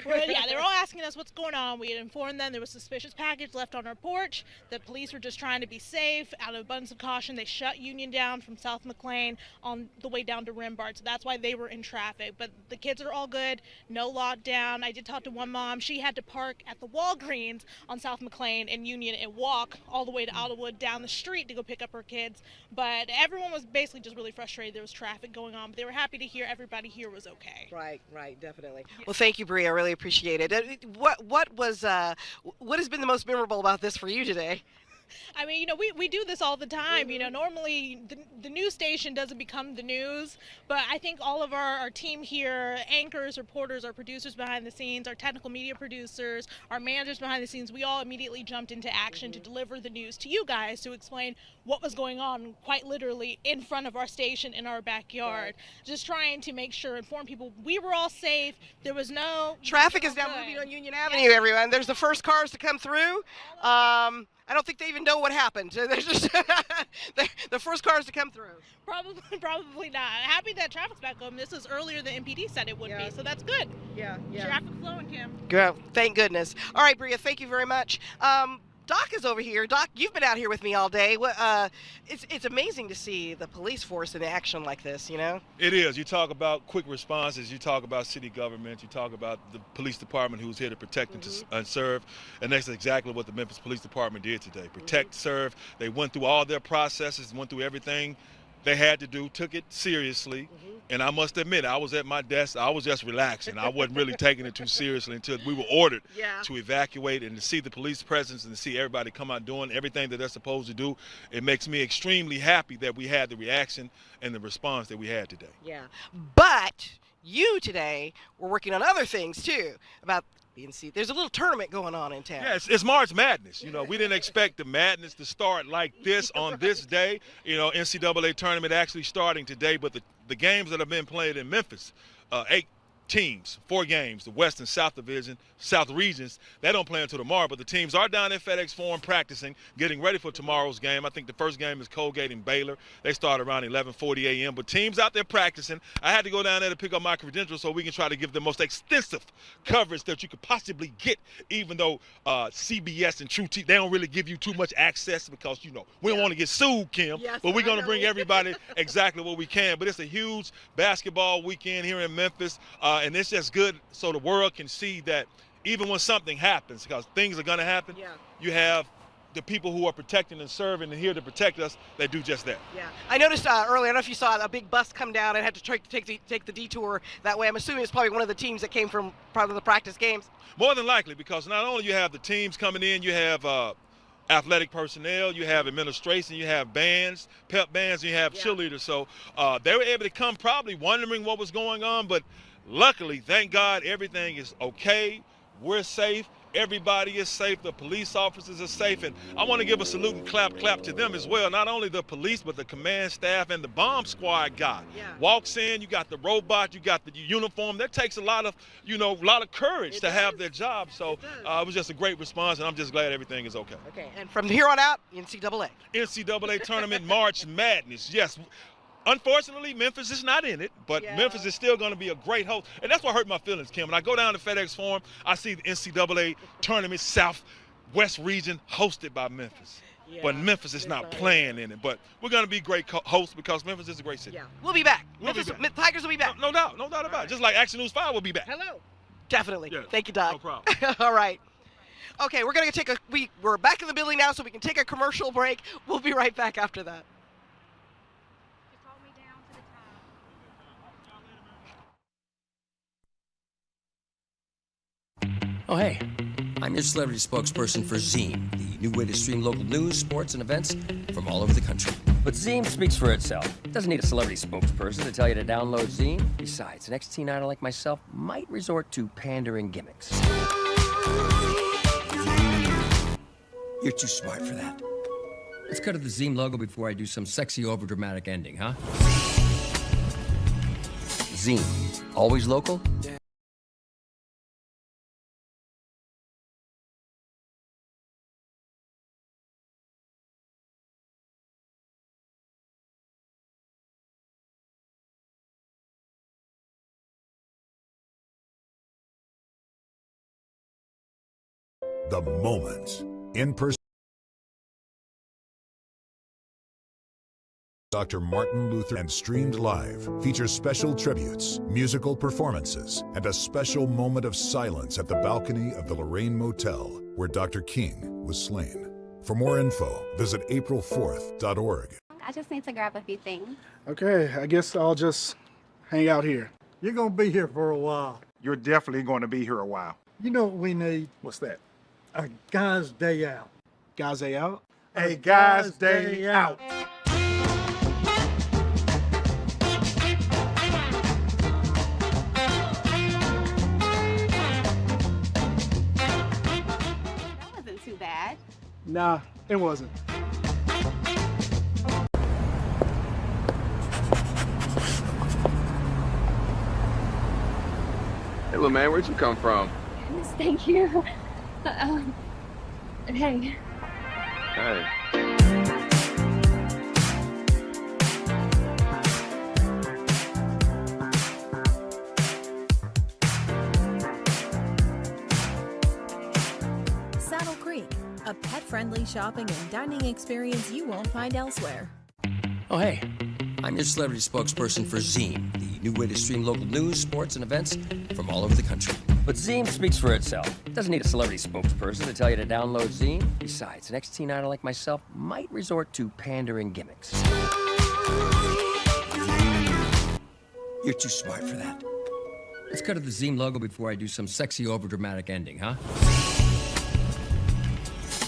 were all asking us what's going on. We had informed them there was a suspicious package left on our porch. The police were just trying to be safe. Out of abundance of caution, they shut Union down from South McLean on the way down to Redmond. So that's why they were in traffic. But the kids are all good, no lockdown. I did talk to one mom. She had to park at the Walgreens on South McLean and Union and walk all the way to Idlewood down the street to go pick up her kids. But everyone was basically just really frustrated. There was traffic going on, but they were happy to hear everybody here was okay. Right, definitely. Yeah. Well, thank you, Bria. I really appreciate it. What has been the most memorable about this for you today? I mean, we do this all the time. Normally the news station doesn't become the news, but I think all of our team here, anchors, reporters, our producers behind the scenes, our technical media producers, our managers behind the scenes, we all immediately jumped into action to deliver the news to you guys, to explain what was going on quite literally in front of our station in our backyard. Right. Just trying to make sure, inform people we were all safe. There was no traffic is now moving on Union Avenue, everyone. There's the first cars to come through. I don't think they even know what happened. There's just the first cars to come through. Probably not. Happy that traffic's back open. This is earlier than MPD said it would be, so that's good. Yeah. Traffic flowing, Kym. Good. Thank goodness. All right, Bria, thank you very much. Doc is over here. Doc, you've been out here with me all day. It's amazing to see the police force in action like this, It is. You talk about quick responses. You talk about city government. You talk about the police department who's here to protect and serve. And that's exactly what the Memphis Police Department did today. Protect, serve. They went through all their processes, went through everything they had to do, took it seriously. And I must admit, I was at my desk. I was just relaxing. I wasn't really taking it too seriously until we were ordered to evacuate, and to see the police presence and to see everybody come out doing everything that they're supposed to do. It makes me extremely happy that we had the reaction and the response that we had today. Yeah. But you today were working on other things too, about there's a little tournament going on in town. Yeah, it's March Madness. We didn't expect the madness to start like this on this day. NCAA tournament actually starting today, but the games that have been played in Memphis, 8 teams, 4 games, the West and South Division, South regions, they don't play until tomorrow, but the teams are down at FedEx Forum practicing, getting ready for tomorrow's game. I think the first game is Colgate and Baylor. They start around 11:40 a.m., but teams out there practicing. I had to go down there to pick up my credentials so we can try to give the most extensive coverage that you could possibly get, even though CBS and True TV, they don't really give you too much access because, we don't want to get sued, Kym, but we're going to bring everybody exactly what we can. But it's a huge basketball weekend here in Memphis. And it's just good so the world can see that even when something happens, because things are going to happen, you have the people who are protecting and serving and here to protect us, they do just that. Yeah. I noticed earlier, I don't know if you saw a big bus come down and had to take the detour that way. I'm assuming it's probably one of the teams that came from part of the practice games. More than likely, because not only you have the teams coming in, you have athletic personnel, you have administration, you have bands, pep bands, and you have cheerleaders. So they were able to come probably wondering what was going on, but luckily, thank God, everything is okay. We're safe. Everybody is safe. The police officers are safe. And I want to give a salute and clap to them as well. Not only the police, but the command staff and the bomb squad guy. Walks in, you got the robot, you got the uniform. That takes a lot of, courage to have their job. So it was just a great response, and I'm just glad everything is okay. Okay, and from here on out, NCAA. NCAA tournament, March Madness. Yes. Unfortunately, Memphis is not in it, but Memphis is still going to be a great host. And that's what hurt my feelings, Kym. When I go down to FedEx Forum, I see the NCAA tournament Southwest region hosted by Memphis. But Memphis is not playing in it. But we're going to be great hosts because Memphis is a great city. Yeah. We'll be back. Tigers will be back. No doubt about it. Just like Action News 5 will be back. Hello. Definitely. Yeah. Thank you, Doc. No problem. All right. Okay, we're going to we're back in the building now, so we can take a commercial break. We'll be right back after that. Oh, hey, I'm your celebrity spokesperson for Zine, the new way to stream local news, sports, and events from all over the country. But Zine speaks for itself. It doesn't need a celebrity spokesperson to tell you to download Zine. Besides, an ex-teen idol like myself might resort to pandering gimmicks. You're too smart for that. Let's cut to the Zine logo before I do some sexy, overdramatic ending, huh? Zine, always local. The Moments. In-person. Dr. Martin Luther and streamed live features special tributes, musical performances, and a special moment of silence at the balcony of the Lorraine Motel, where Dr. King was slain. For more info, visit april4th.org. I just need to grab a few things. Okay, I guess I'll just hang out here. You're gonna be here for a while. You're definitely going to be here a while. You know what we need? What's that? A guy's day out. Guy's day out? A guy's day out. That wasn't too bad. Nah, it wasn't. Hey, little man, where'd you come from? Thank you. Hey. Hey. Saddle Creek, a pet-friendly shopping and dining experience you won't find elsewhere. Oh, hey, I'm your celebrity spokesperson for Zine, the new way to stream local news, sports, and events from all over the country. But Zine speaks for itself. It doesn't need a celebrity spokesperson to tell you to download Zine. Besides, an ex-teen idol like myself might resort to pandering gimmicks. You're too smart for that. Let's cut to the Zine logo before I do some sexy, overdramatic ending, huh?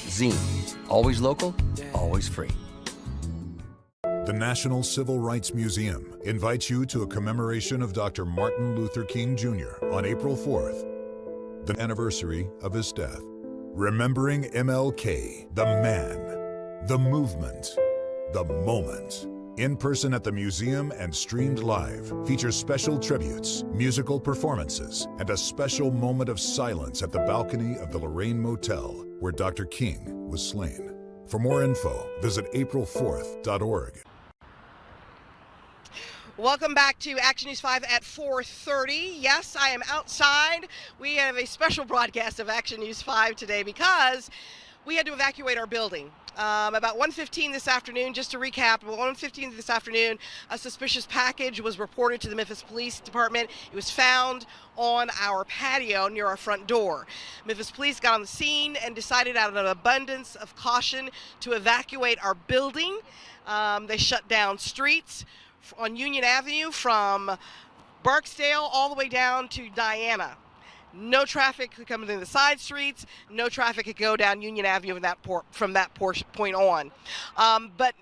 Zine, always local, always free. The National Civil Rights Museum invites you to a commemoration of Dr. Martin Luther King Jr. on April 4th, the anniversary of his death. Remembering MLK, the man, the movement, the moment. In person at the museum and streamed live, features special tributes, musical performances, and a special moment of silence at the balcony of the Lorraine Motel, where Dr. King was slain. For more info, visit april4th.org. Welcome back to Action News 5 at 4:30. Yes, I am outside. We have a special broadcast of Action News 5 today because we had to evacuate our building. About 1:15 this afternoon, just to recap, 1:15 this afternoon, a suspicious package was reported to the Memphis Police Department. It was found on our patio near our front door. Memphis Police got on the scene and decided out of an abundance of caution to evacuate our building. They shut down streets on Union Avenue from Barksdale all the way down to Diana. No traffic could come in the side streets. No traffic could go down Union Avenue from that point on. But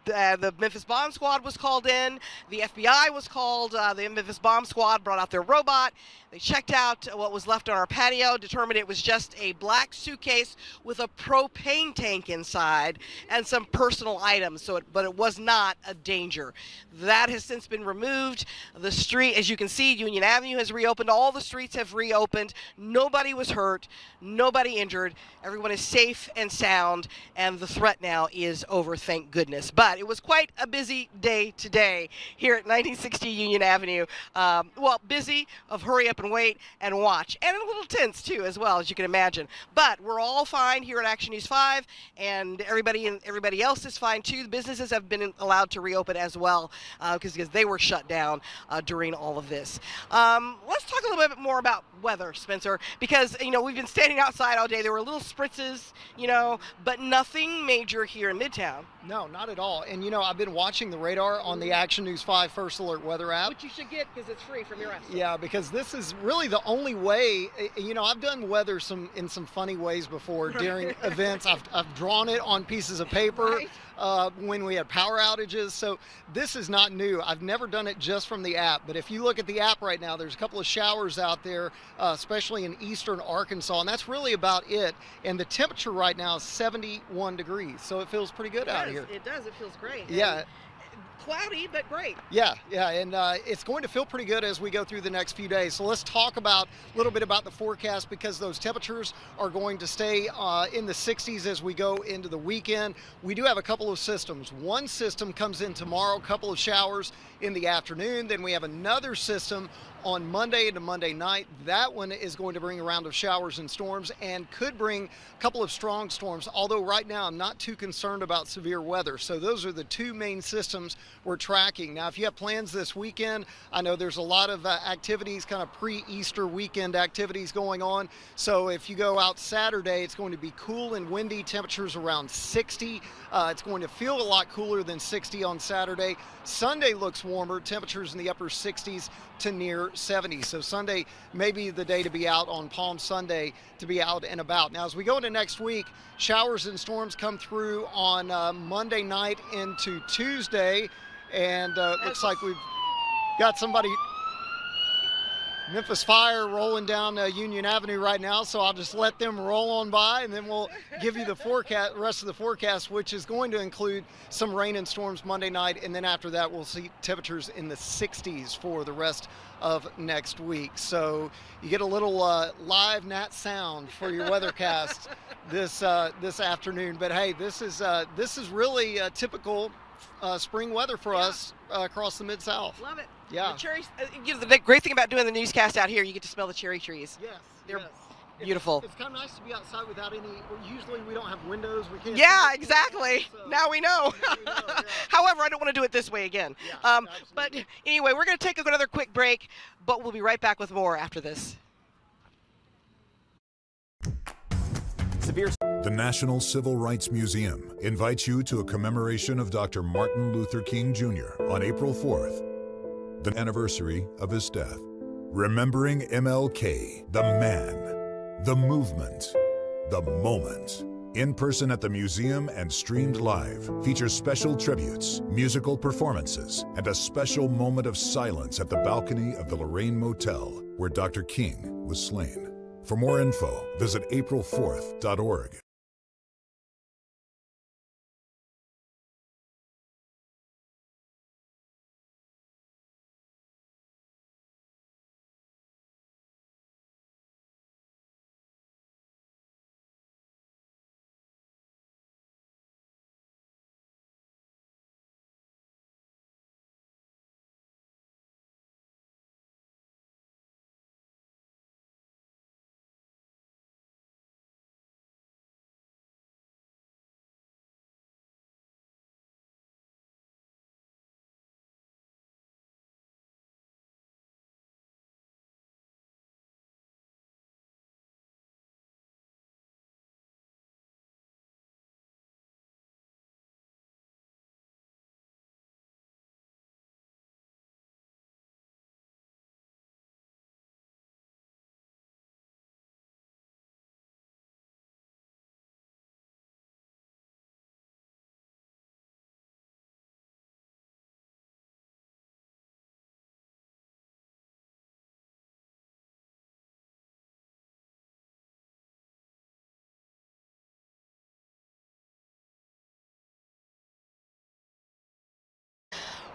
the Memphis Bomb Squad was called in. The FBI was called. The Memphis Bomb Squad brought out their robot. They checked out what was left on our patio, determined it was just a black suitcase with a propane tank inside and some personal items. But it was not a danger. That has since been removed. The street, as you can see, Union Avenue has reopened. All the streets have reopened. Nobody was hurt. Nobody injured. Everyone is safe and sound, and the threat now is over, thank goodness. But but it was quite a busy day today here at 1960 Union Avenue. Well, busy of hurry up and wait and watch, and a little tense too, as well, as you can imagine. But we're all fine here at Action News 5, and everybody else is fine too. The businesses have been allowed to reopen as well because they were shut down during all of this. Let's talk a little bit more about weather, Spencer, because we've been standing outside all day. There were little spritzes, but nothing major here in Midtown. No, not at all. And I've been watching the radar on the Action News 5 First Alert weather app. Which you should get because it's free from your app. Yeah, because this is really the only way. I've done weather in some funny ways before during events. I've drawn it on pieces of paper when we had power outages. So this is not new. I've never done it just from the app. But if you look at the app right now, there's a couple of showers out there, especially in eastern Arkansas, and that's really about it. And the temperature right now is 71 degrees, so it feels pretty good out here. It does. It feels great. Yeah. Cloudy, but great. Yeah, and it's going to feel pretty good as we go through the next few days. So let's talk a little bit about the forecast, because those temperatures are going to stay in the 60s as we go into the weekend. We do have a couple of systems. One system comes in tomorrow, a couple of showers in the afternoon. Then we have another system on Monday into Monday night. That one is going to bring a round of showers and storms and could bring a couple of strong storms, although right now I'm not too concerned about severe weather. So those are the two main systems we're tracking. Now, if you have plans this weekend, I know there's a lot of activities, kind of pre-Easter weekend activities going on. So if you go out Saturday, it's going to be cool and windy, temperatures around 60. It's going to feel a lot cooler than 60 on Saturday. Sunday looks warmer, temperatures in the upper 60s to near 70. So Sunday may be the day to be out on Palm Sunday, to be out and about. Now, as we go into next week, showers and storms come through on Monday night into Tuesday, and looks like we've got somebody, Memphis Fire, rolling down Union Avenue right now, so I'll just let them roll on by, and then we'll give you the rest of the forecast, which is going to include some rain and storms Monday night, and then after that we'll see temperatures in the 60s for the rest of next week. So you get a little live nat sound for your weathercast this afternoon. But hey, this is really typical spring weather for us across the Mid-South. Love it. Yeah. The cherries. The great thing about doing the newscast out here, you get to smell the cherry trees. Yes. They're beautiful. It's kind of nice to be outside without any. Usually we don't have windows. We can't. Yeah, exactly. So. Now we know. Yeah. However, I don't want to do it this way again. Yeah, but anyway, we're going to take another quick break, but we'll be right back with more after this. The National Civil Rights Museum invites you to a commemoration of Dr. Martin Luther King Jr. on April 4th, the anniversary of his death. Remembering MLK, the man, the movement, the moment. In person at the museum and streamed live, features special tributes, musical performances, and a special moment of silence at the balcony of the Lorraine Motel, where Dr. King was slain. For more info, visit april4th.org.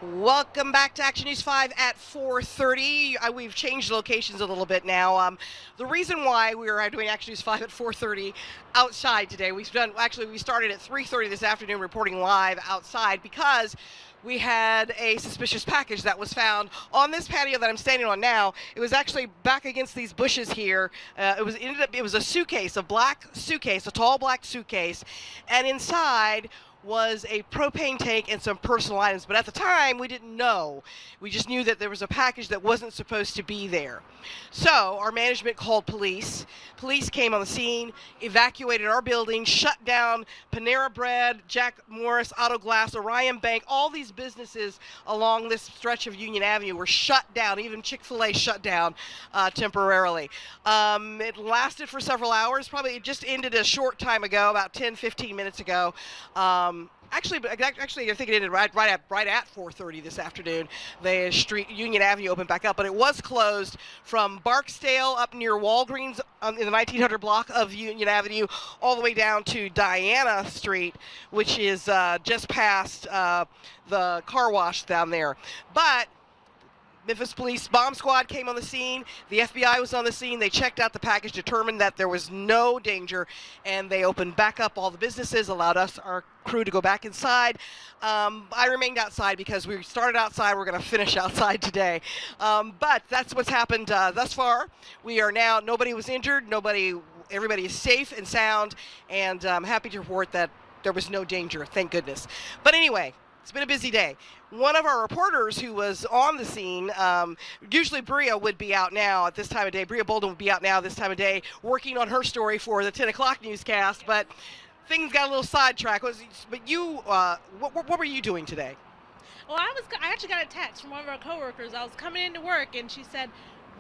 Welcome back to Action News 5 at 4:30. We've changed locations a little bit now. The reason why we are doing Action News 5 at 4:30 outside today, we started at 3:30 this afternoon reporting live outside because we had a suspicious package that was found on this patio that I'm standing on now. It was actually back against these bushes here. It was a suitcase, a black suitcase, a tall black suitcase, and inside was a propane tank and some personal items. But at the time, we didn't know. We just knew that there was a package that wasn't supposed to be there. So our management called police. Police came on the scene, evacuated our building, shut down Panera Bread, Jack Morris, Auto Glass, Orion Bank. All these businesses along this stretch of Union Avenue were shut down. Even Chick-fil-A shut down temporarily. It lasted for several hours. Probably it just ended a short time ago, about 10, 15 minutes ago. Actually, I think it ended right at 4:30 this afternoon. The Union Avenue opened back up, but it was closed from Barksdale up near Walgreens in the 1900 block of Union Avenue all the way down to Diana Street, which is just past the car wash down there. But Memphis Police Bomb Squad came on the scene. The FBI was on the scene. They checked out the package, determined that there was no danger, and they opened back up all the businesses, allowed us, our crew, to go back inside. I remained outside because we started outside. We're going to finish outside today. But that's what's happened thus far. We are now, nobody was injured. Everybody is safe and sound, and I'm happy to report that there was no danger, thank goodness. But anyway, it's been a busy day. One of our reporters who was on the scene, usually Bria would be out now at this time of day. Bria Bolden would be out now this time of day working on her story for the 10 o'clock newscast, but things got a little sidetracked. But you, what were you doing today? Well, I actually got a text from one of our coworkers. I was coming into work, and she said,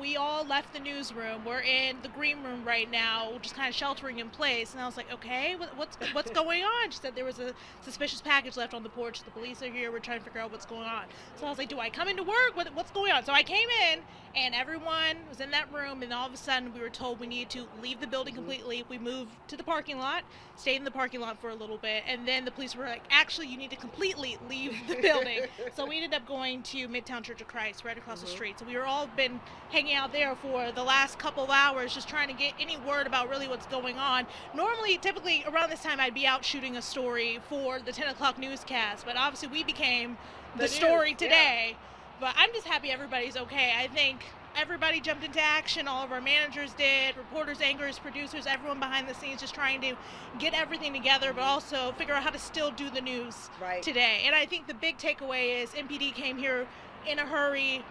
we all left the newsroom. We're in the green room right now, just kind of sheltering in place. And I was like, okay, what's going on? She said there was a suspicious package left on the porch. The police are here. We're trying to figure out what's going on. So I was like, do I come into work? What's going on? So I came in, and everyone was in that room, and all of a sudden we were told we needed to leave the building completely. We moved to the parking lot, stayed in the parking lot for a little bit, and then the police were like, actually, you need to completely leave the building. So we ended up going to Midtown Church of Christ right across the street. So we were all been hanging out there for the last couple of hours, just trying to get any word about really what's going on. Normally, typically around this time, I'd be out shooting a story for the 10 o'clock newscast, but obviously we became the story today. Yeah. But I'm just happy everybody's okay. I think everybody jumped into action. All of our managers did, reporters, anchors, producers, everyone behind the scenes just trying to get everything together, but also figure out how to still do the news today. And I think the big takeaway is MPD came here in a hurry,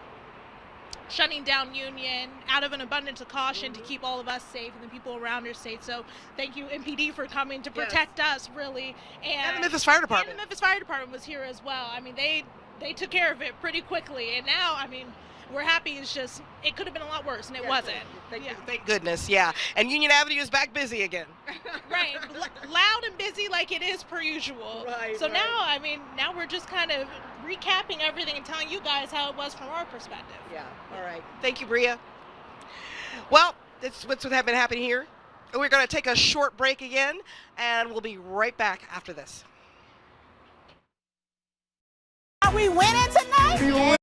shutting down Union out of an abundance of caution to keep all of us safe and the people around us safe. So thank you, MPD, for coming to protect us, really. And the Memphis Fire Department. And the Memphis Fire Department was here as well. I mean, they took care of it pretty quickly. And now, I mean, we're happy. It's just, it could have been a lot worse, and it wasn't. Thank goodness, yeah. And Union Avenue is back busy again. Right. Loud and busy like it is per usual. Right. So now, I mean, now we're just kind of recapping everything and telling you guys how it was from our perspective. Yeah. All right. Thank you, Bria. Well, that's what's been happening here. We're going to take a short break again, and we'll be right back after this. Are we winning tonight?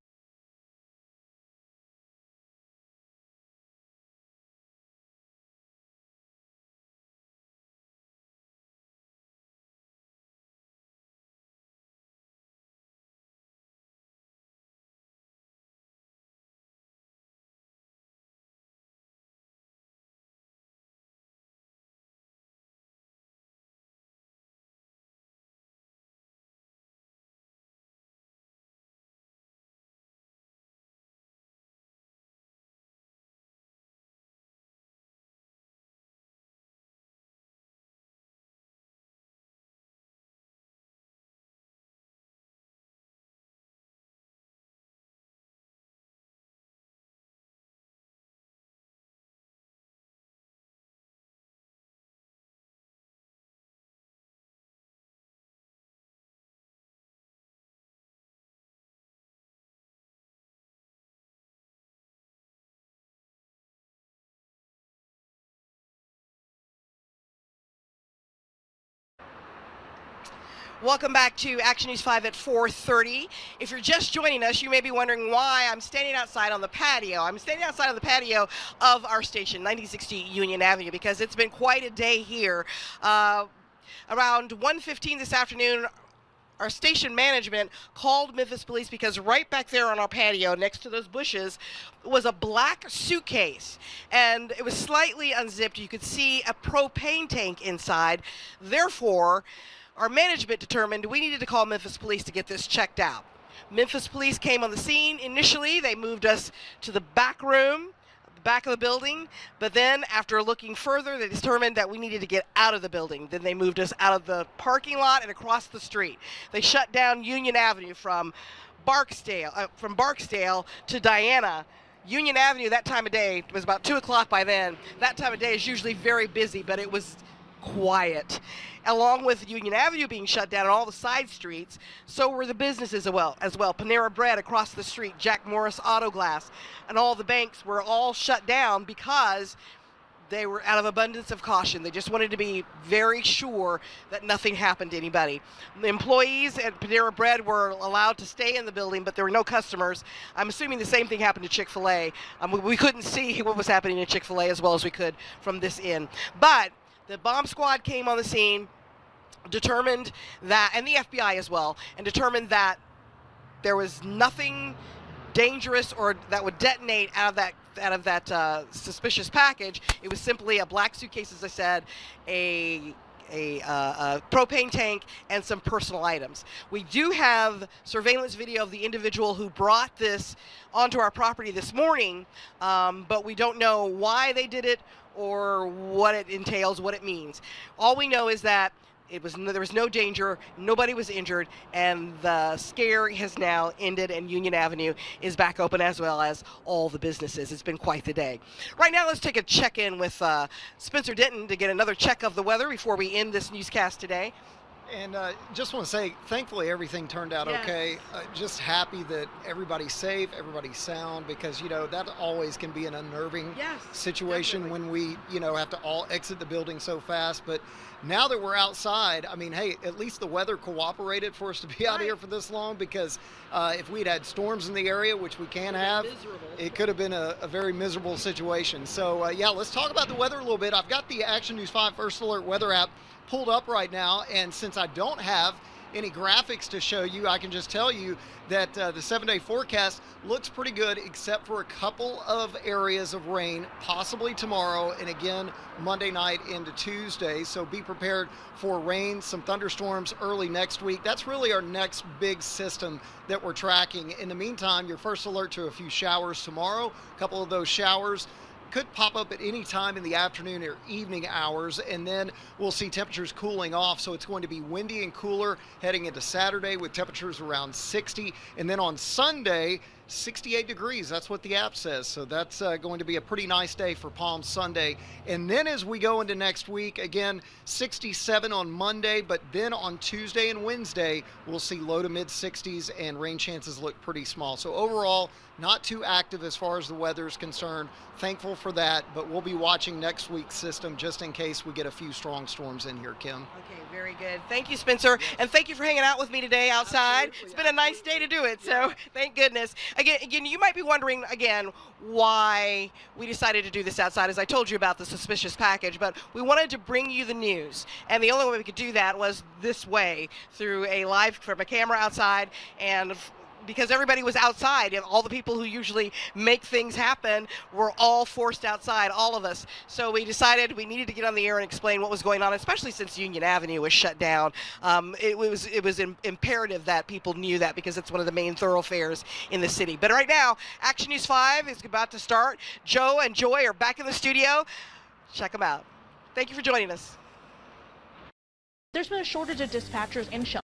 Welcome back to Action News 5 at 4:30. If you're just joining us, you may be wondering why I'm standing outside on the patio. I'm standing outside on the patio of our station, 1960 Union Avenue, because it's been quite a day here. Around 1:15 this afternoon, our station management called Memphis Police because right back there on our patio next to those bushes was a black suitcase, and it was slightly unzipped. You could see a propane tank inside. Therefore, our management determined we needed to call Memphis Police to get this checked out. Memphis Police came on the scene. Initially, they moved us to the back room, the back of the building, but then after looking further, they determined that we needed to get out of the building. Then they moved us out of the parking lot and across the street. They shut down Union Avenue from Barksdale to Diana. Union Avenue that time of day, it was about 2 o'clock by then. That time of day is usually very busy, but it was quiet. Along with Union Avenue being shut down and all the side streets, so were the businesses as well. Panera Bread across the street, Jack Morris Auto Glass, and all the banks were all shut down because they were out of abundance of caution. They just wanted to be very sure that nothing happened to anybody. The employees at Panera Bread were allowed to stay in the building, but there were no customers. I'm assuming the same thing happened to Chick-fil-A. We couldn't see what was happening at Chick-fil-A as well as we could from this inn. But the bomb squad came on the scene, determined that, and the FBI as well, and determined that there was nothing dangerous or that would detonate out of that suspicious package. It was simply a black suitcase, as I said, a propane tank, and some personal items. We do have surveillance video of the individual who brought this onto our property this morning, but we don't know why they did it or what it entails, what it means. All we know is that there was no danger, nobody was injured, and the scare has now ended, and Union Avenue is back open as well as all the businesses. It's been quite the day. Right now, let's take a check-in with Spencer Denton to get another check of the weather before we end this newscast today. And just want to say, thankfully, everything turned out okay. Just happy that everybody's safe, everybody's sound, because, that always can be an unnerving situation when we, have to all exit the building so fast. But now that we're outside, I mean, hey, at least the weather cooperated for us to be out here for this long, because if we'd had storms in the area, which we can have, it could have been a very miserable situation. So, let's talk about the weather a little bit. I've got the Action News 5 First Alert weather app pulled up right now, and since I don't have any graphics to show you, I can just tell you that the 7-day forecast looks pretty good, except for a couple of areas of rain, possibly tomorrow, and again Monday night into Tuesday. So be prepared for rain, some thunderstorms early next week. That's really our next big system that we're tracking. In the meantime, your first alert to a few showers tomorrow. A couple of those showers could pop up at any time in the afternoon or evening hours, and then we'll see temperatures cooling off. So it's going to be windy and cooler heading into Saturday with temperatures around 60, and then on Sunday 68 degrees. That's what the app says. So that's going to be a pretty nice day for Palm Sunday. And then as we go into next week, again, 67 on Monday, but then on Tuesday and Wednesday, we'll see low to mid 60s, and rain chances look pretty small. So overall, not too active as far as the weather is concerned. Thankful for that, but we'll be watching next week's system just in case we get a few strong storms in here, Kym. Okay, very good. Thank you, Spencer, and thank you for hanging out with me today outside. It's been a nice day to do it, so thank goodness. Again, you might be wondering, again, why we decided to do this outside. As I told you about the suspicious package, but we wanted to bring you the news, and the only way we could do that was this way, through from a camera outside, and because everybody was outside, and all the people who usually make things happen were all forced outside, all of us. So we decided we needed to get on the air and explain what was going on, especially since Union Avenue was shut down. It was imperative that people knew that, because it's one of the main thoroughfares in the city. But right now, Action News 5 is about to start. Joe and Joy are back in the studio. Check them out. Thank you for joining us. There's been a shortage of dispatchers in Shelby.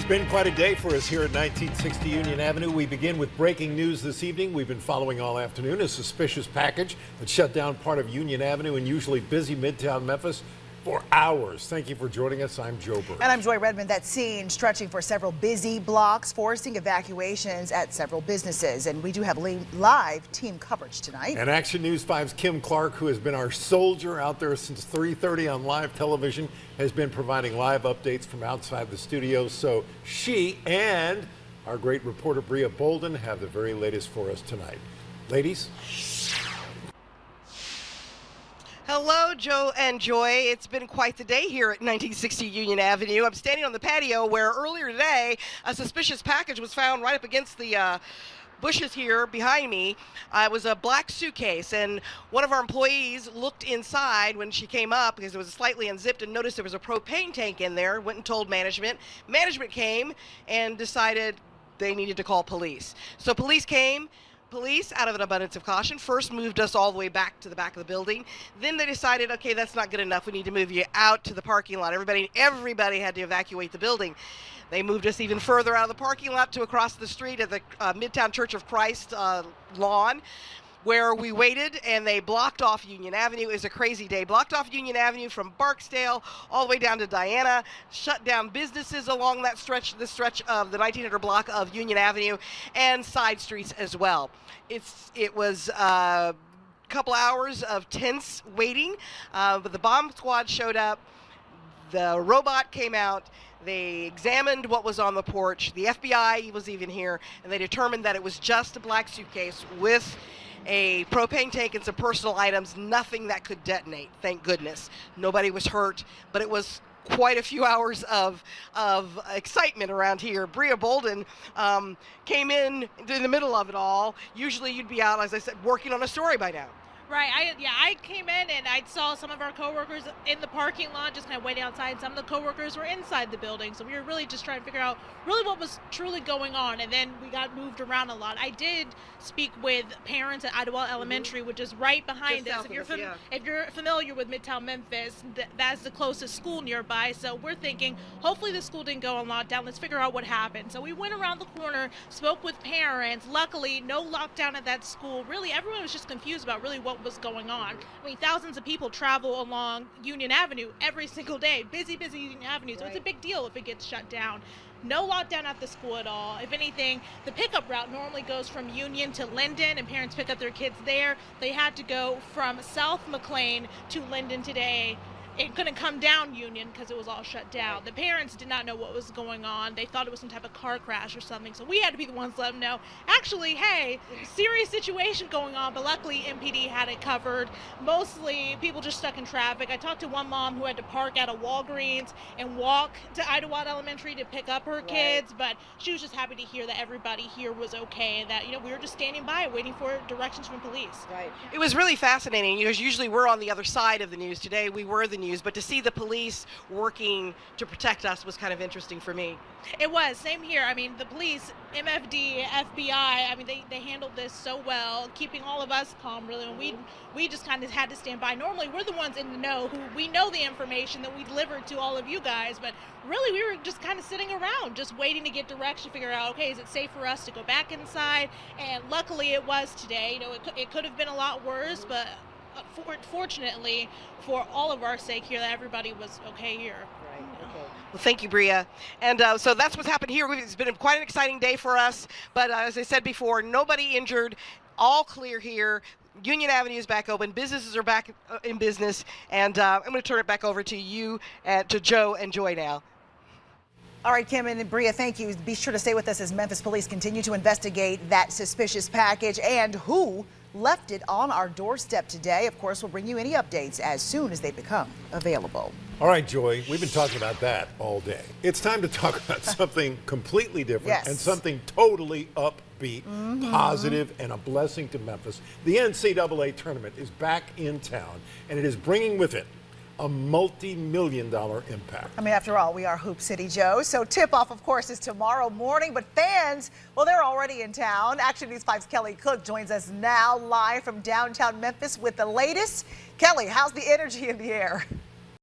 It's been quite a day for us here at 1960 Union Avenue. We begin with breaking news this evening. We've been following all afternoon a suspicious package that shut down part of Union Avenue in usually busy Midtown Memphis for hours. Thank you for joining us. I'm Joe Birch. And I'm Joy Redmond. That scene stretching for several busy blocks, forcing evacuations at several businesses. And we do have live team coverage tonight. And Action News 5's Kym Clark, who has been our soldier out there since 3:30 on live television, has been providing live updates from outside the studio. So she and our great reporter Bria Bolden have the very latest for us tonight. Ladies. Hello, Joe and Joy. It's been quite the day here at 1960 Union Avenue. I'm standing on the patio where earlier today a suspicious package was found right up against the bushes here behind me. It was a black suitcase, and one of our employees looked inside when she came up because it was slightly unzipped and noticed there was a propane tank in there. Went and told management. Management came and decided they needed to call police. So police came. Police, out of an abundance of caution, first moved us all the way back to the back of the building. Then they decided, okay, that's not good enough. We need to move you out to the parking lot. Everybody had to evacuate the building. They moved us even further out of the parking lot to across the street at the Midtown Church of Christ lawn, where we waited, and they blocked off Union Avenue. It was a crazy day. Blocked off Union Avenue from Barksdale all the way down to Diana, shut down businesses along that stretch, the stretch of the 1900 block of Union Avenue, and side streets as well. It was a couple hours of tense waiting, but the bomb squad showed up. The robot came out. They examined what was on the porch. The FBI was even here, and they determined that it was just a black suitcase with a propane tank and some personal items, nothing that could detonate, thank goodness. Nobody was hurt, but it was quite a few hours of excitement around here. Bria Bolden came in the middle of it all. Usually you'd be out, as I said, working on a story by now. Right. I came in and I saw some of our coworkers in the parking lot just kind of waiting outside. Some of the coworkers were inside the building. So we were really just trying to figure out really what was truly going on. And then we got moved around a lot. I did speak with parents at Idlewild Elementary, which is right behind us. If you're familiar with Midtown Memphis, that's the closest school nearby. So we're thinking, hopefully the school didn't go on lockdown. Let's figure out what happened. So we went around the corner, spoke with parents. Luckily, no lockdown at that school. Really, everyone was just confused about really what was going on. I mean, thousands of people travel along Union Avenue every single day. Busy Union Avenue. So It's a big deal if it gets shut down. No lockdown at the school at all. If anything, the pickup route normally goes from Union to Linden, and parents pick up their kids there. They had to go from South McLean to Linden today. It couldn't come down Union because it was all shut down. The parents did not know what was going on. They thought it was some type of car crash or something. So we had to be the ones to let them know, actually, hey, serious situation going on. But luckily, MPD had it covered. Mostly people just stuck in traffic. I talked to one mom who had to park at a Walgreens and walk to Idlewild Elementary to pick up her kids. But she was just happy to hear that everybody here was okay and that, we were just standing by waiting for directions from police. Right. It was really fascinating. Usually we're on the other side of the news. Today we were the news, but to see the police working to protect us was kind of interesting for me. It was. Same here. I mean, the police, MFD, FBI, I mean, they handled this so well, keeping all of us calm, really. And we just kind of had to stand by. Normally, we're the ones in the know who we know the information that we delivered to all of you guys, but really we were just kind of sitting around, just waiting to get direction, figure out, okay, is it safe for us to go back inside? And luckily it was today. It could have been a lot worse, but fortunately, for all of our sake here, that everybody was okay here. Right. Okay. Well, thank you, Bria. And so that's what's happened here. It's been quite an exciting day for us. But as I said before, nobody injured. All clear here. Union Avenue is back open. Businesses are back in business. And I'm going to turn it back over to you, to Joe and Joy now. All right, Kym and Bria, thank you. Be sure to stay with us as Memphis police continue to investigate that suspicious package and who left it on our doorstep today. Of course, we'll bring you any updates as soon as they become available. All right, Joy, we've been talking about that all day. It's time to talk about something completely different and something totally upbeat, positive, and a blessing to Memphis. The NCAA tournament is back in town, and it is bringing with it a multi-million-dollar impact. I mean, after all, we are Hoop City, Joe. So tip-off, of course, is tomorrow morning. But fans, well, they're already in town. Action News 5's Kelly Cook joins us now live from downtown Memphis with the latest. Kelly, how's the energy in the air?